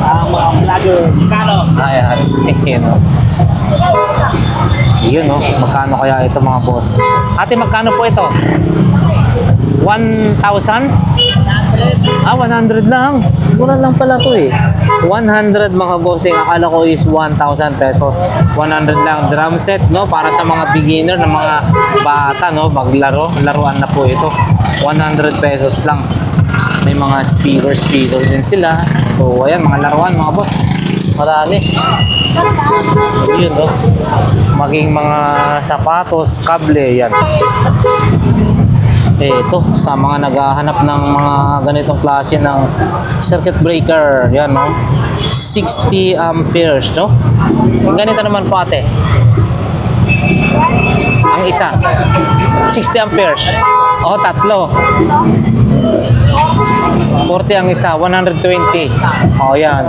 Ang mga vlogger, kano? Ayan, yun, oh. Yun, oh. Magkano kaya ito mga boss? Ate, magkano po ito? 1,000? 100 lang. Mura lang pala to eh. 100 mga bossing. Akala ko is 1,000 pesos. 100 lang. Drum set, no? Para sa mga beginner, na mga bata, no? Maglaro. Laruan na po ito. 100 pesos lang. May mga speaker din sila. So, ayan, mga laruan, mga boss. Marami. Yun, no? Maging mga sapatos, kable, yan. Ito, sa mga naghahanap ng mga ganitong klase ng circuit breaker, yan, no? 60 amperes, no? Yung ganito naman po, ate. Ang isa. 60 amperes. O, tatlo. 40 ang isa, 120. O, yan.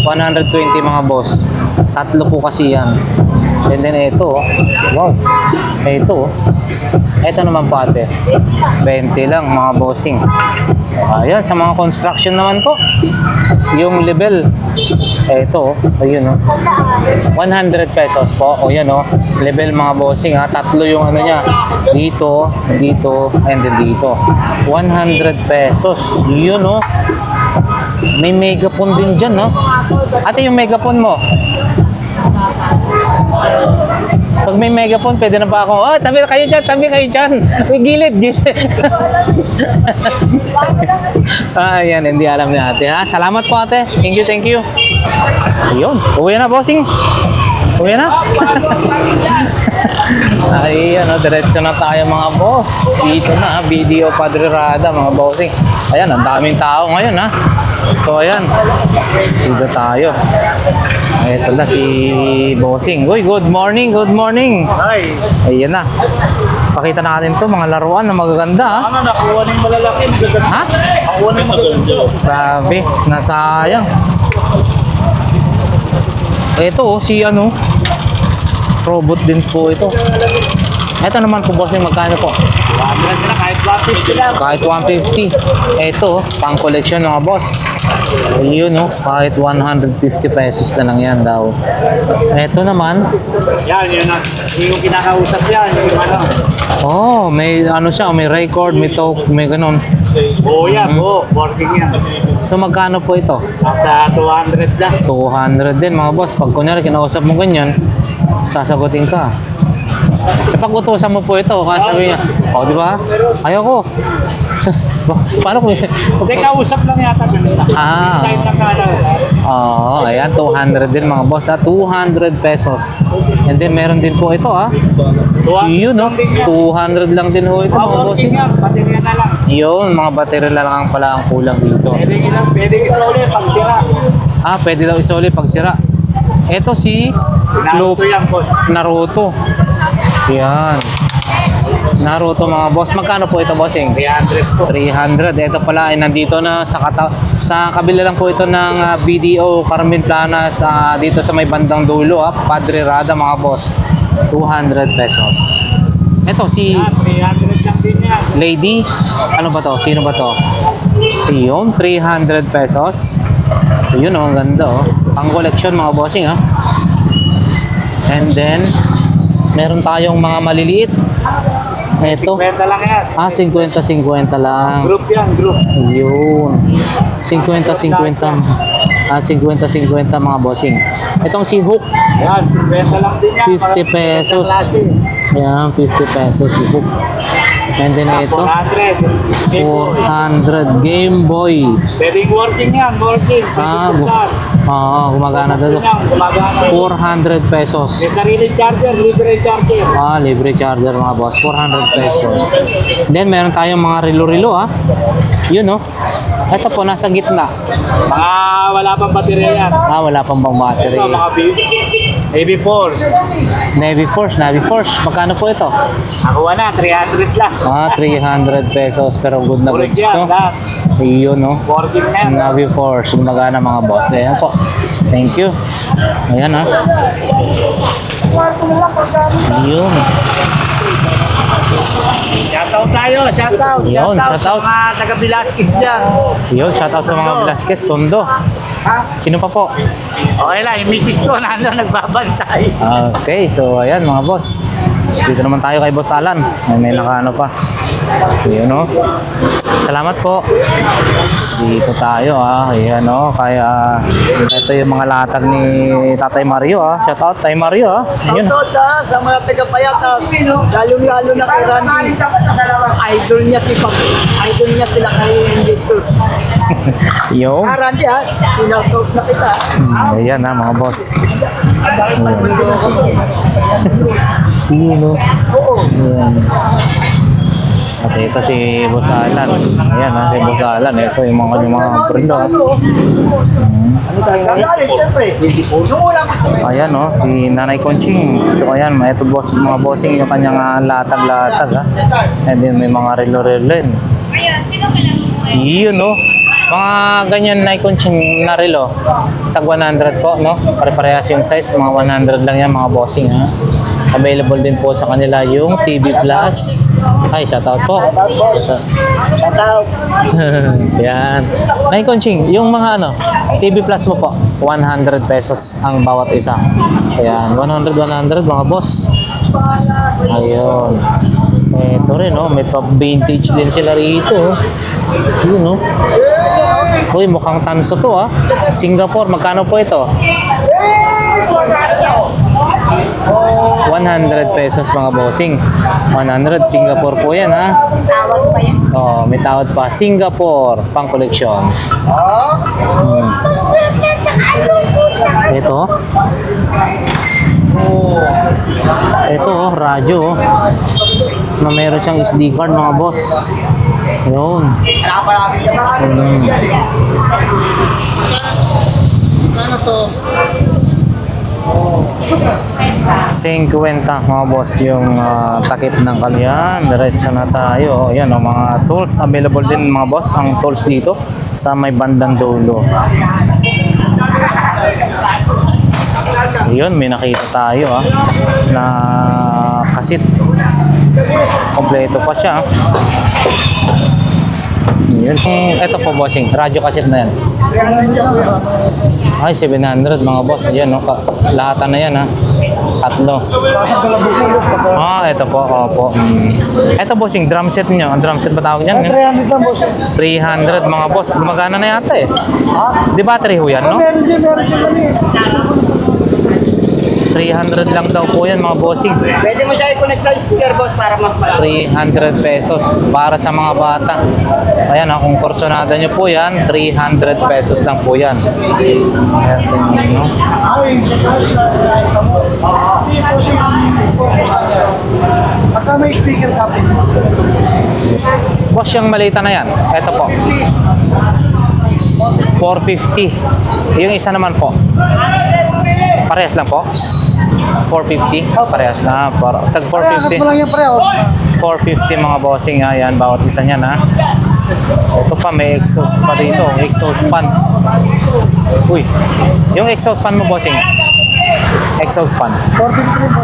120 mga boss. Tatlo po kasi yan. And then ito, wow. Ito, ito naman po ate. 20 lang mga bossing. Ayan, sa mga construction naman po. Yung level. Ito, ayun, 100 pesos po. O yan, level mga bossing, ha. Tatlo yung ano niya. Dito, dito, and then dito. 100 pesos. Yun, may megaphone din dyan, no? Ate, yung megaphone mo. Pag may megaphone, pwede na ba ako? Oh, tabi kayo dyan. May gilid. Ayan, hindi alam ni ate, ha? Salamat po, ate. Thank you. Ayun, uwi na, bossing. Uwi na. Ayan, diretso na tayo mga boss. Dito na, Video Padre Rada, mga bossing. Ayan, ang daming tao ngayon, ha? So, ayan. Dito tayo. Ito na si bossing. Uy, good morning. Hi. Ayan na. Pakita natin to mga laruan na magaganda, ha? Ano, nakuha ng malalaki. Ha? Nakuha ng magaganda. Grabe, nasayang. Ito, si robot din po ito. Ito naman po, bossing, magkano po? 100 na, kahit 150 lang. Kahit 150. Ito, pang collection mga boss. Yun, kahit 150 pesos na lang yan daw. Ito naman. Yan, yung kinakausap yan. Yung ano. Oh, may siya, may record, may talk, may ganun. Yan, working yan. So magkano po ito? Nasa 200 lang. 200 din mga boss. Pag kunyari kinausap mo ganyan, sasagutin ka. Pag utusan mo po ito, kasi sabi niya, di ba? Ayoko. Paano kung... Hindi, kausap lang yata ganun. Ah. Sign lang na lang. Oo, ayan, 200 din mga boss. 200 pesos. And then, meron din po ito Yun, no? 200 lang din ho ito mga boss. Working yan, baterya na lang. Yun, mga baterya lang ang pala ang kulang dito. Pwede isole pag sira. Pwede daw isoli pag sira. Ito si Naruto yan, boss. Naruto. Yan. Naruto mga boss. Magkano po ito, bossing? 300 po. 300. Ito pala ay nandito na sa kabila lang po ito ng BDO Carmen Planas dito sa may bandang dulo Padre Rada mga boss. 200 pesos. Ito si 300 lang din yan. Lady. Ano ba to? Sino ba to? Yun, 300 pesos. Yun ang ganda Pang collection mga bossing And then meron tayong mga maliliit. Ito. 50 lang yan. 50-50 lang. Group yan, group. Yun. 50-50. 50-50 mga bossing. Itong si Hook. Yan, 50 lang din yan. 50 pesos. Yan, 50 pesos si Hook. And then ito, 400. 400 Game Boy. Pwedeng working yan, working. Gumagana daw. Gumagana. 400 pesos. May sarili charger, libre charger. Libre charger mga boss. 400 pesos. Then, meron tayong mga rilo-rilo Yun Ito po, nasa gitna. Mga wala pang baterya yan. Wala pang bang battery. Ito, mga Navy Force. Navy Force. Magkano po ito? Nakuha na, 300 lang. 300 pesos. Pero good na Correct goods yan, to. lahat. Yun Working na yan. Navy Force. Gumagana mga boss. Ayan po. Thank you. Ayan Yun. Shoutout tayo, shoutout. Yun, shoutout. Sa mga taga-Bilaskis dyan. Yun, shoutout sa mga Velasquez, Tondo. Sino pa po? Okay lang, yung misis ko nandun nagbabantay. Okay, so ayan mga boss. Dito naman tayo kay Boss Alan. May nakaano pa. Yun Salamat po. Dito tayo Ayan kaya ito yung mga latag ni Tatay Mario Shout out Tatay Mario Yun. Shoutout sa mga taga-Payatas. Lalo-lalo na kay Randy. Idol niya sila kay Dito. Yo. Randy sinoutout na kita. Ayan mga boss. Yun Ayan. At ito si Boss Alan. Ayan si Boss Alan. Ito yung mga prendo. Ayan si Nanay Conching. So ayan, ito boss, mga bossing yung kanyang latag-latag And then may mga relo-relo. Yun mga ganyan Nanay Conching na relo. Tag 100 po Pare-parehas yung size, mga 100 lang yan mga bossing Available din po sa kanila yung TV Plus. Ay, shoutout po. Shoutout. Yan. Nay Conching, yung mga TV Plus mo po, 100 pesos ang bawat isa. Ayan, 100 mga boss. Ayun. Ito rin, may pa-vintage din sila rito. Yun, Uy, mukhang tanso to, Singapore, magkano po ito? 100 pesos mga bossing. 100 Singapore po yan Tawag pa yan. may tawad pa. Singapore pang koleksyon. Ito radyo na meron siyang SD card mga boss. Yun. Ano to? 50 mga boss yung takip ng kalyan. Diretso na tayo. Yan mga tools available din mga boss. Ang tools dito sa may bandang dulo. Yun, may nakita tayo na kasit. Kompleto pa siya. Yun. Ito po bossing, radyo kasit na yan. Ay, 700 mga boss. Yan, lahatan na yan Tatlo. Ito po, opo. Ito bossing, drum set nyo. Ang drum set ba tawag yan? 300 lang, boss. 300 mga boss. Gumagana na yata Di battery ho yan, no? Meron dyan. 300 300 lang daw po yan mga bossing. Pwede mo siya i-connect sa speaker, boss, para mas malaki. 300 pesos para sa mga bata. Ayan, kung kursonada nyo po yan, 300 pesos lang po yan. Ayan, tingnan nyo. Pagka may speaker ka, Boss, yung malita na yan. Ito po. 450. Yung isa naman po. Parehas lang po. 450. Parehas na. Tag 450. lang yung preo. 450 mga bossing. Ayan, bawat isa niyan ha. Ito pa, may exhaust pa dito. Exhaust fan. Uy. Yung exhaust fan mo bossing. Exhaust fan.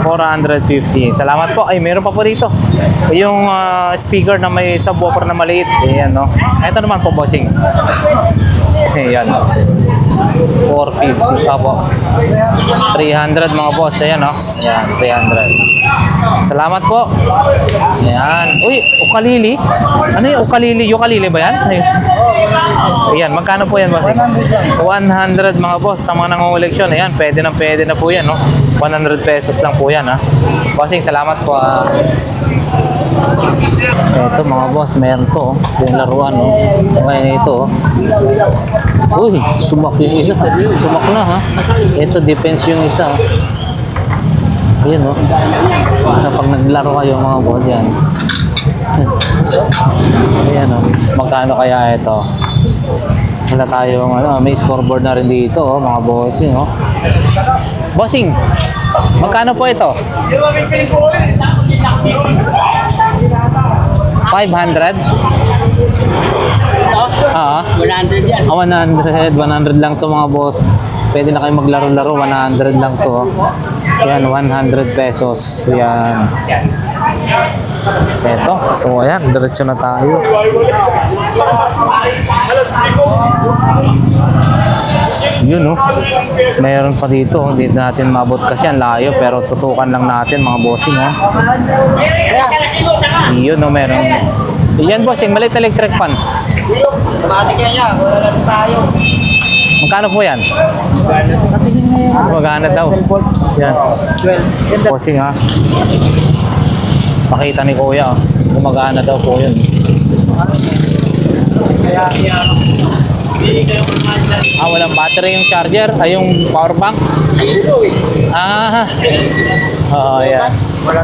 450. Salamat po. Ay, meron pa po dito. Yung speaker na may subwoofer na maliit. Ayan, no? Ito naman po, bossing. Ayan. 450 pa po. 300 mga boss. Ayan, no? Ayan, 300. Salamat po. Ayan. Uy, ukulele. Ano yung ukulele? Ukulele ba yan? Ayan, magkano po yan, bossing? 100 mga boss. Sa mga nangunguleksyon. Ayan, pwede na po yan, no? 100 pesos lang po yan, ha? Bossing, salamat po, ha? Ito mga boss, meron to, oh. Yung laruan, no? Okay, ito, oh. Uy, sumak yung isa. Sumak na, ha? Ito, defense yung isa. Ayan, oh. Kapag naglaro kayo, mga boss, yan. Ayan, oh. Magkano kaya ito? Wala tayong, may scoreboard na rin dito, oh, mga bossing, oh. Bossing, magkano po ito? 500? Oo. 100 yan. 100 lang to mga boss. Pwede na kayo maglaro-laro, 100 lang to. Yan, 100 pesos. Yan. Eto, so ayan, diretso na tayo. Yun, no? Mayroon pa dito. Hindi natin mabot kasi ang layo, pero tutukan lang natin mga bossing, ha? Yun, no? Meron. Yan, bossing, maliit electric fan. Matik yan niya. Wala na tayo. Magkano po yan? Magana daw. Yan. Bossing, ha? Pakita ni Kuya, oh. Gumagana daw po yun. Walang battery yung charger, ay yung power bank. Oo, yan.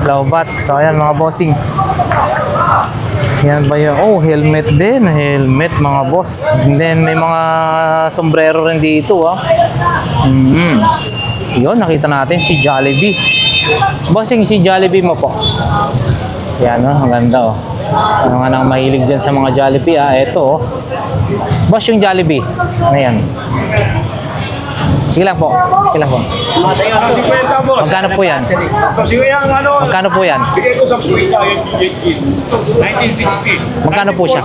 Low bat. So, ayan mga bossing. Yan ba yun? Oh, helmet din. Helmet mga boss. And then, may mga sombrero rin dito, ah. Yun, nakita natin si Jollibee. Bossing, si Jollibee mo po. Yan, oh. Ang ganda, oh. Ano nga nang mahilig dyan sa mga Jollibee, ah. Ito, oh. Boss, yung Jollibee. Ayan. Sige lang po. Sige lang po. 50 boss. Magkano po yan? Kasi yung ano, Magkano po yan? bigay ko sa puwisa yung 1960. Magkano po siya?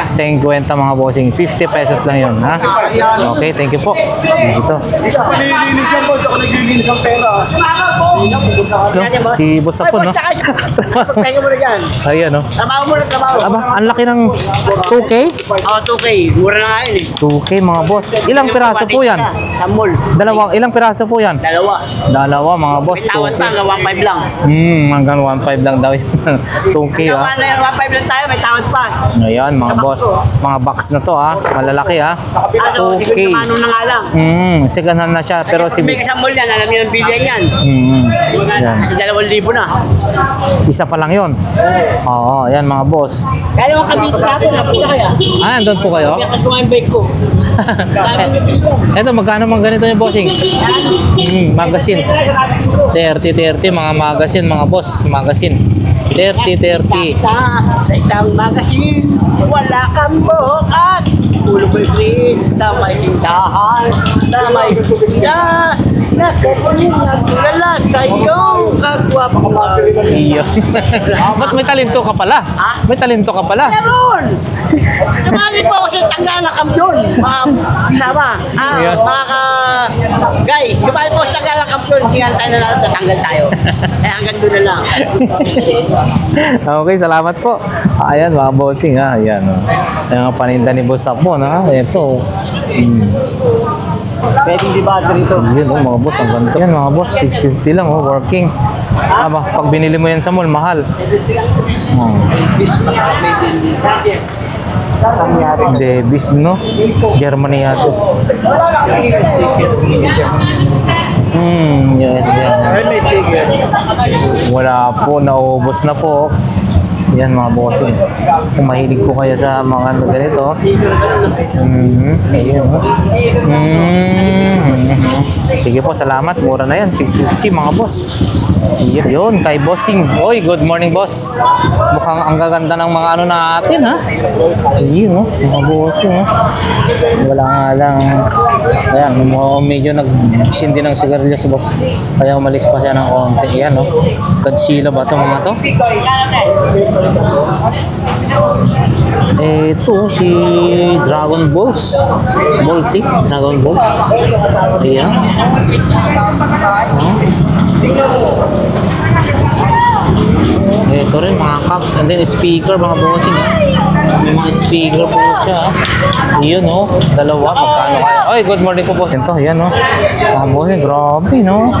50 mga bossing. 50 pesos lang yun, ha? Okay, thank you po. Dito. Nililinis yan boss, ako naglilinis ang pera. No? Si Boss Sapon, no? Pagkain mo na dyan. Ayan, no? Trabaho mo na trabaho. Aba, ang laki ng 2K? Oo, 2K. Mura na nga yun eh. 2K, mga boss. Ilang piraso po yan? Sa mall. Ilang piraso po yan? Dalawa. Mga boss, Tawad 2K. pa, hanggang 1.5 lang. Hanggang 1.5 lang daw yun. 2K, ha? Hanggang 1.5 lang tayo, may tawad pa. Ayan, mga boss. Mga box na to, ha? Malalaki, ha? Ano, 2K. siguro mano na nga lang. Second hand na siya, pero si... Bigay sa mall yan, alam niyo ang bilyan yan. Yan. Kasi 2,000 na. Isa pa lang yun. Oo, yan mga boss. Kaya yung kabit sa ako, napunta kaya. Andun po kayo? Kaya kasi yung bike ko. Eto, magkano mga ganito yung bossing? Magazine. 30, mga magazine, mga boss. Magazine. 30. Sa isang magasin, wala kang bukas. Ulo mo'y free, na may tindahan, na may gas, na kasi nagulala sa'yo, kagwapo. Iyo. Ba't may talento ka pala? Ha? May talento ka pala? Meron! Namali po ako sa tangga na kampiyon, mga sama. Yeah. Mga guy, sumali po sa tangga na kampiyon, tingnan tayo na lang, tatanggal tayo. Eh hanggang doon na lang. Okay, salamat po. Ayan, mga bossing, ha? Ayan, oh. Ayan ang paninda ni Boss Sapon, ha? Ito. Pwedeng di ba rito? Yun oh, mga boss, ang ganda. Yan mga boss, 650 lang oh, working. Aba, pag binili mo yan sa mall, mahal. Oh. Davis, no? Germany yata. Yes, yan. May sticker. Wala po, naubos na po. Yan mga bossing. Kung mahilig po kayo sa mga ano ganito. Ayun. Sige po, salamat. Mura na yan. 650 mga boss. Yun, kay bossing. Oy, good morning boss. Mukhang ang gaganda ng mga ano natin ha. Ayun, oh, mga bossing. Oh. Wala nga lang. Ayan, medyo nagsindi ng sigarilyo si boss. Kaya umalis pa siya ng konti. Ayan, oh. Godzilla ba ito mga to? Ito si Dragon Balls. Ballsy, Dragon Balls. Ayan. Ito rin mga cups and then speaker mga bossing. May mga speaker po siya. Yun oh, dalawa. Magkano kaya? Oy, good morning po boss. Ito, yan oh. Mga bossing, grabe no.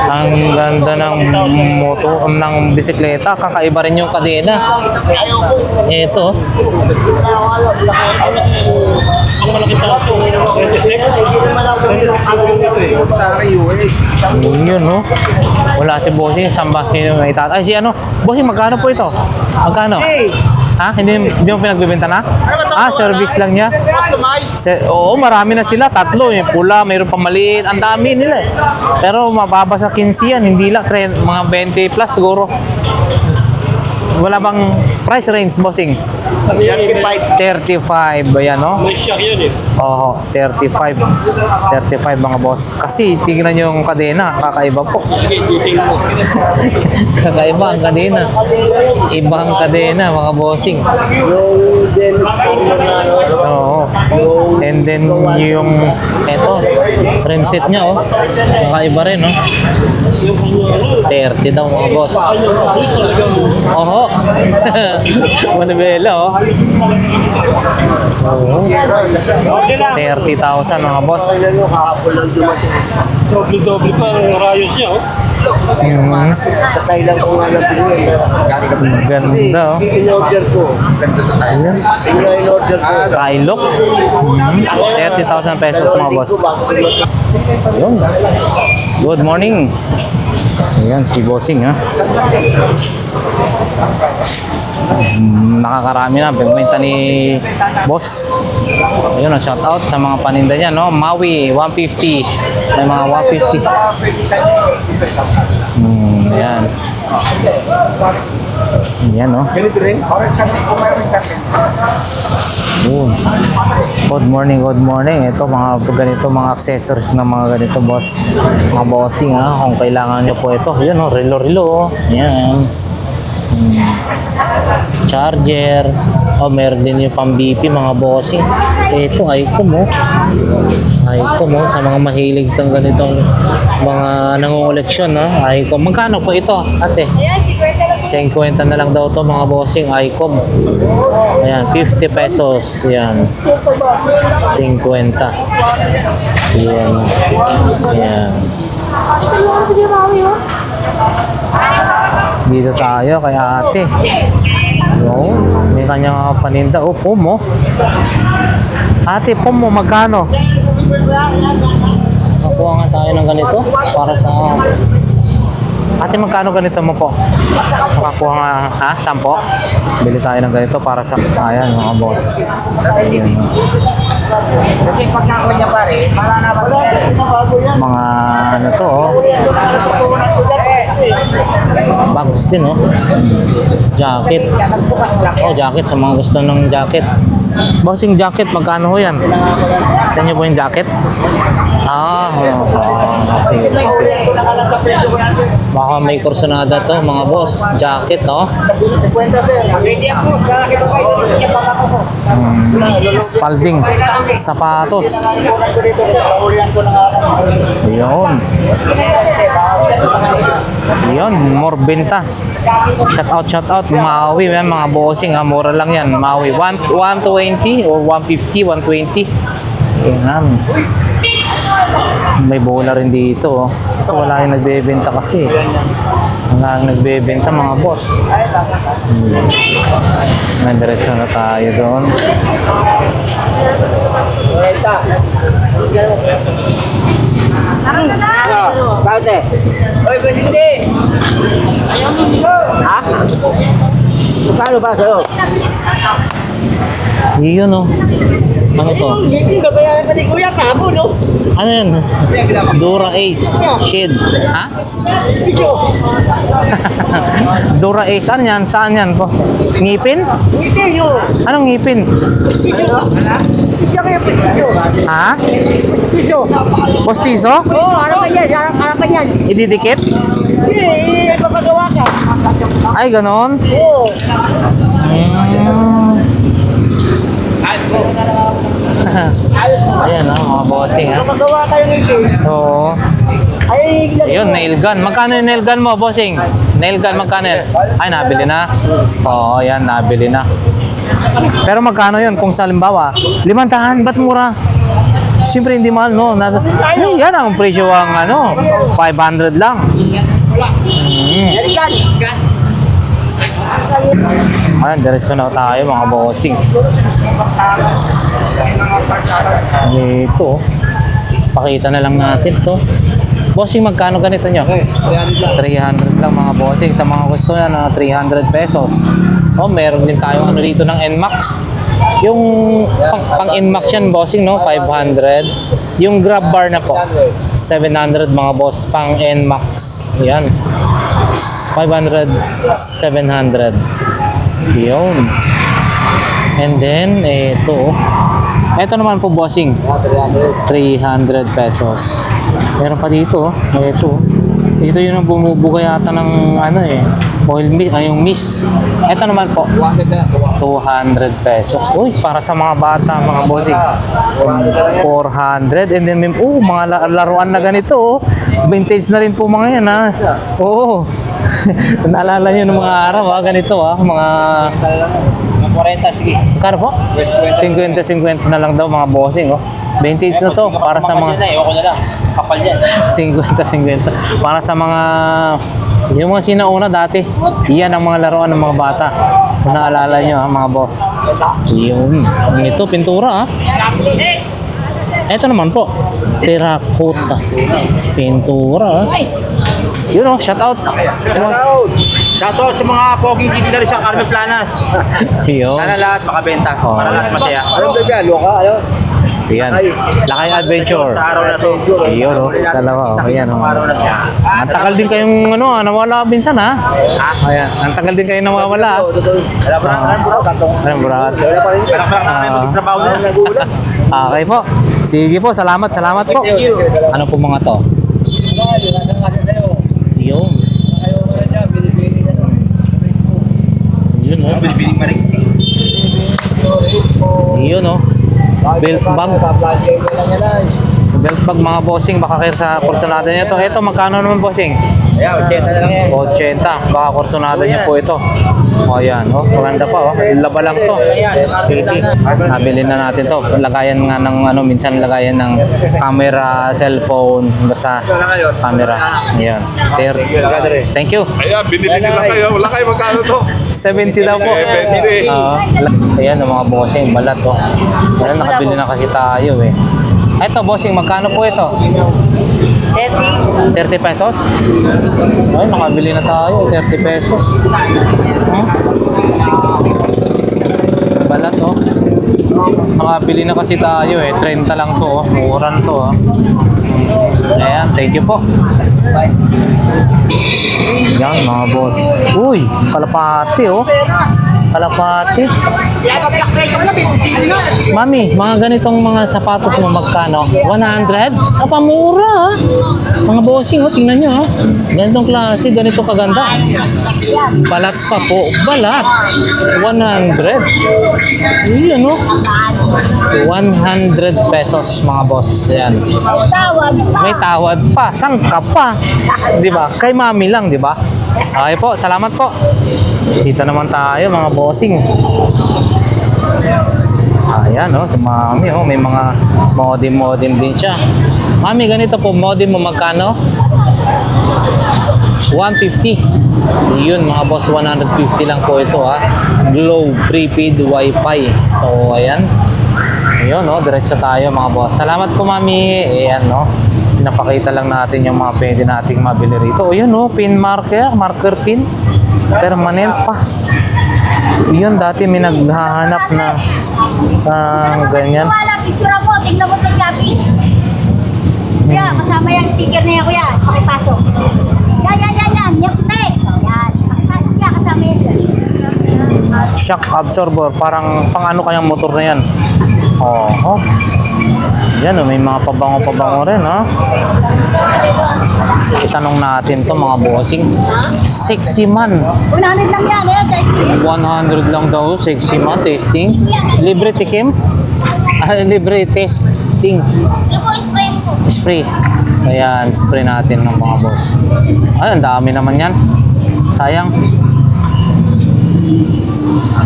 Ang ganda ng moto, ng bisikleta. Kakaiba rin yung kadena. Ito. Ang malaki talaga. 26. Sari US. Yun no. Wala si bossing. Samba si may tatay. Ay si ano? Bossing, magkano po ito? Magkano? Ha? Hindi mo pinagbibenta na? Ah, service lang niya? Oo, marami na sila. Tatlo. Yung pula, mayroon pang maliit. Ang dami nila eh. Pero mababa sa 15 yan. Hindi lang. Mga 20 plus siguro. Wala bang price range, bossing? 35. Ayan, no? May shock yan eh. Oo, 35. 35 mga boss. Kasi tingnan yung kadena, kakaiba po. Kakaiba ang kadena. Ibang kadena mga bossing. Oo. And then yung eto, frame set niya oh. Kakaiba rin no. 30 daw mga boss. Oho. Manibela oh. Oo. 30,000 mga boss. Doble-doble pa ang rayos niya oh. Sa Thailand ko nga nabili. Ganda oh. In-order ko. Ayan. In-order ko. Kailok. 30,000 pesos mga boss. Yun. Good morning. Ayan si bossing ha. Nakakarami na pagbenta ni boss. Ayun, shout out sa mga paninda niya no. Maui 150. May mga 150. Ayan. Ayan no. Good morning, good morning. Ito mga ganito mga accessories na mga ganito boss. Mga bossing ha. Kung kailangan nyo po ito. Ayan o, relo-relo. Ayan. Charger. O, meron din yung pang BP mga bossing. Ito, Icom mo. Icom mo. Sa mga mahilig ng ganitong mga nangungoleksyon, no? Icom. Magkano po ito, ate? 50 na lang daw to mga bossing. Icom. Ayan, 50 pesos. Ayan. 50. Ayan. Ayan. Dito tayo kay ate. No, may kanyang paninda. Oh, Pomo. Ate, Pomo, magkano? Nakuha nga tayo ng ganito para sa... Ate, magkano ganito mo po? Makakuha nga, ha? 10? Bili tayo ng ganito para sa... Ayan, mga boss. Ayan. Kasi pag nakuha niya pare, Mga ano to, oh. Bags din, oh. Jacket. Oh, jacket sa mga gusto ng jacket. Bossing jacket, magkano ho yan? Sa inyo po yung jacket? Ah, sige. Baka may kursunada to, mga boss. Jacket, oh. 50 sir. Ready ako. Lalaki ba kayo? Spalding. Sapatos. Yun. Yun, more benta. Shout out. Maui yan, mga bossing. Ha? Mura lang yan. Maui. 120 or 150, 120. Yan. May bola rin dito. Oh. Kasi wala yung nagbebenta kasi. Wala yung nagbebenta mga boss. Diretso na tayo doon. Bakit? Oy, ba't hindi? Ha? Magkano ba sa'yo? Yun oh. Ano to? Hindi ka bayaran pa ni Kuya Sabo, no? Ano yan? Dura Ace. Shade. Ha? Dura Ace. Ano yan? Saan yan po? Ngipin? Hindi nyo. Anong ngipin? Piso. Hindi kayo piso. Ha? Piso. Postizo? Oo, harap ka yan. Harap ka yan. Ididikit? Hindi, papagawa ka. Ay, ganon? Oo. Ayan oh, mga bossing ha. Papagawa kayo ng ito. Oo. Ay, Ayun, nail gun. Magkano yung nail gun mo, bossing? Nail gun, magkano yan? Ay, nabili na. Oo, yan, nabili na. Pero magkano yun kung sa halimbawa? 500, ba't mura? Siyempre hindi mahal, no? Ay, yan ang presyo ang ano, 500 lang. Ayan, diretso na tayo mga bossing. Dito. Pakita na lang natin to. Bossing, magkano ganito nyo? 300 lang mga bossing. Sa mga gusto na 300 pesos. Oh, meron din tayo ano dito ng NMAX. Yung pang NMAX yan bossing, no? 500. Yung grab bar na po 700 mga boss, pang NMAX. Yan. 500, 700. Yun. And then, ito naman po bossing. 300 pesos. Meron pa dito. Ito yung bumubuga yata ng ano oil mist, yung mist. Ito naman po. 200 pesos. Uy, para sa mga bata, mga bossing. 400. And then, mga laruan na ganito. Vintage na rin po mga yan, ha. Oo. Naalala nyo ng mga araw, ha. Ganito, ha. Mga 40, sige. kano po? 50-50 na lang daw mga bossing, oh. Vintage na to para sa mga Ayoko na lang. Kapal yan. 50-50 para sa mga yung mga sinauna dati. Iyan ang mga laruan ng mga bata. Kung naalala nyo, ha, mga boss. Yun. Ito, pintura, ha. Ito naman po, terracotta. Pintura, ha. Yun, oh, shout out. Shoutout sa mga poging dito na rin sa Carmen Planas. Yun. Sana lahat makabenta. Oh. Para lahat masaya. Yan. Lakay Adventure. Sa araw na to. Ayun, oh. Dalawa, oh. Ayan, oh. Araw na to. Ang tagal din kayong nawala minsan, ha? Ayan, ang tagal din kayong nawawala. Anong burat? Trabaho na. Okay po. Sige po, salamat po. Ano po mga to? Yun. Yun, oh. Biling marik. Yun, oh. Belt bag. Belt bag mga bossing, baka kayo sa kursunada niya to. Ito, magkano naman bossing? Ayan, 80 na lang yan. 80. Baka kursunada niya po ito. O yan, oh. Maganda pa, oh. Laba lang to. 80. Nabili na natin to. Lagayan nga ng minsan lagayan ng camera, cellphone, basta camera. Ayan. Thank you. Ayan, binili nila kayo. Wala kayo magkano to? 70 daw po. 70. Ayan, ang mga bossing, balat, oh. Ayan, nakabili na kasi tayo, eh. Ito, bossing, magkano po ito? 30 pesos? Ay, nakabili na tayo, 30 pesos. Balat, oh. Nakabili na kasi tayo, eh. 30 lang to, oh. Murang to, oh. Ayan, thank you po. Yan, mga boss. Uy, kalapati, oh. Kalapati. Mami, mga ganitong mga sapatos mo magkano? 100? Kapamura, ha? Mga bossing, oh, tingnan nyo, ha? Ganitong klase, ganito kaganda. Balat pa po. Balat. 100. Iyan, oh. 100 pesos, mga boss. Ayan. May tawad pa. Sangka pa. Di ba? Kay mami lang, di ba? Okay po, salamat po. Dito naman tayo, mga bossing. Ayan, oh, si Mami, oh, may mga modem din siya. Mami, ganito po, modem mo magkano? 150. Yun mga boss, 150 lang po ito ha. Globe prepaid wifi. So ayan. Ayun, no, diretso tayo mga boss. Salamat po Mami. Ayan, no. Pinapakita lang natin yung mga pwede nating mabili rito. O yun, no, pin marker pin. Permanent pa. So, yun, dati may naghahanap na ganyan. Wala, picture ako. Tingnan mo sa Shopee. Kuya, kasama yung sticker na yan, kuya. Pakipasok. Yan. Yung puti. Yan. Pakipasok yan, kasama yan dyan. Shock absorber. Parang pang ano kayang motor na yan. Oh. Yan, oh, may mga pabango rin, ha? Itanong natin to mga bossing. Sexy man. 100 lang yan, eh. 100 lang daw, sexy man, testing. Libre tikim? Libre testing. Ito po, spray po. Spray. Ayan, spray natin ng mga boss. Ay, ang dami naman yan. Sayang.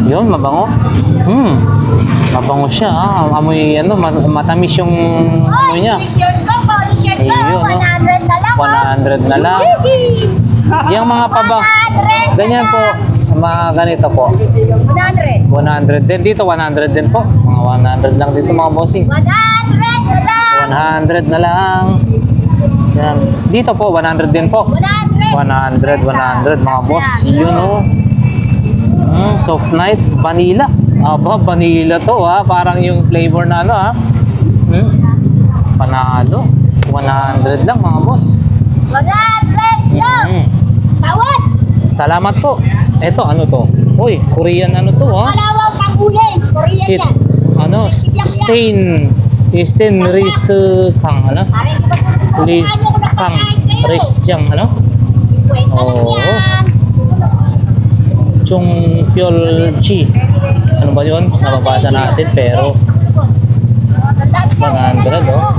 Yun, mabango. Mabango siya. Amoy, matamis yung amoy niya. T-shirt ko, t-shirt ko. Ayun, no? 100 na lang, 100 na lang. Yung mga pabang. 100 Ganyan po. Mga ganito po. 100. 100 din. Dito, 100 din po. Mga 100 lang dito mga bossing. 100 na lang. 100 na lang. Yan. Dito po, 100 din po. 100 mga boss. Yun o. Soft night, vanilla. Aba, vanilla to ha. Parang yung flavor na ano ha. Panalo. 100 lang mga boss. 100 lang. Tawad. Salamat po. Eto, ano to? Uy, Korean ano to ha? Kalawang pangulay. Korean Sit, yan. Stain Rice Kang, ano? Liz Kang Risyang, ano? Oo. Chung Fyol Chi. Ano ba yun? Nababasa natin pero 100 oh.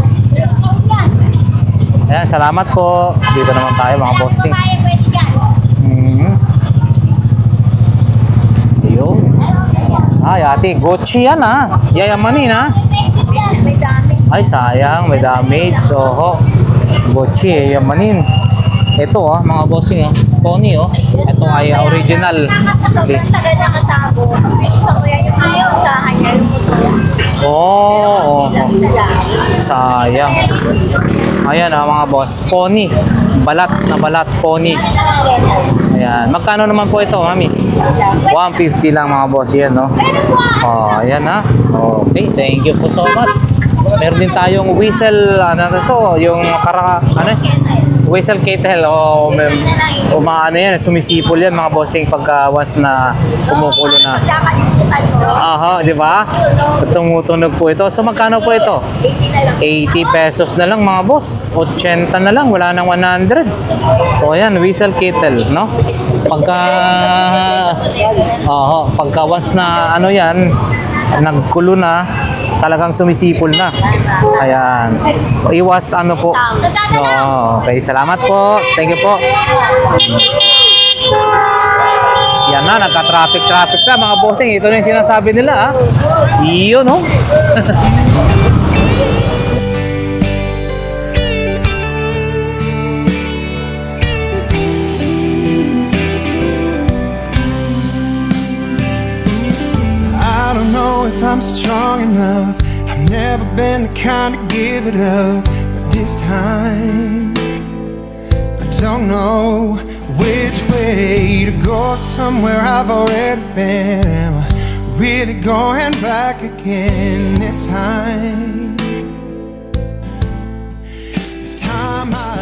Ayan, salamat po. Dito naman tayo mga bossing. Ayun. Ay ate, Gucci yan ha. Yayamanin ha. Ay sayang, may damage. So, Gucci, yayamanin. Ito mga bossing Pony Ito ay original. Okay. Tagal na katago. Gusto ko yan yung ayaw sa kanya. Sayang. Ayan mga boss. Pony. Balat na balat pony. Ayan. Magkano naman po ito, mami? 150 lang mga boss. Yan, no? Ayan ha. Okay, thank you po so much. Meron din tayong whistle, yung whistle kettle o ano yan, sumisipol yan mga bossing pagka once na kumukulo na. Aha, di ba? Tumutunog po ito. So magkano po ito? 80 pesos na lang mga boss. 80 na lang, wala nang 100. So ayan, whistle kettle, no? Pagka once na yan, nagkulo na, talagang sumisipol na. Ayan. Iwas po. Okay, salamat po. Thank you po. Yan na, nagka-traffic na mga bossing. Ito na yung sinasabi nila Iyon I don't know if I'm strong enough. I've never been the kind to give it up, but this time I don't know which way to go. Somewhere I've already been. Am I really going back again this time? This time I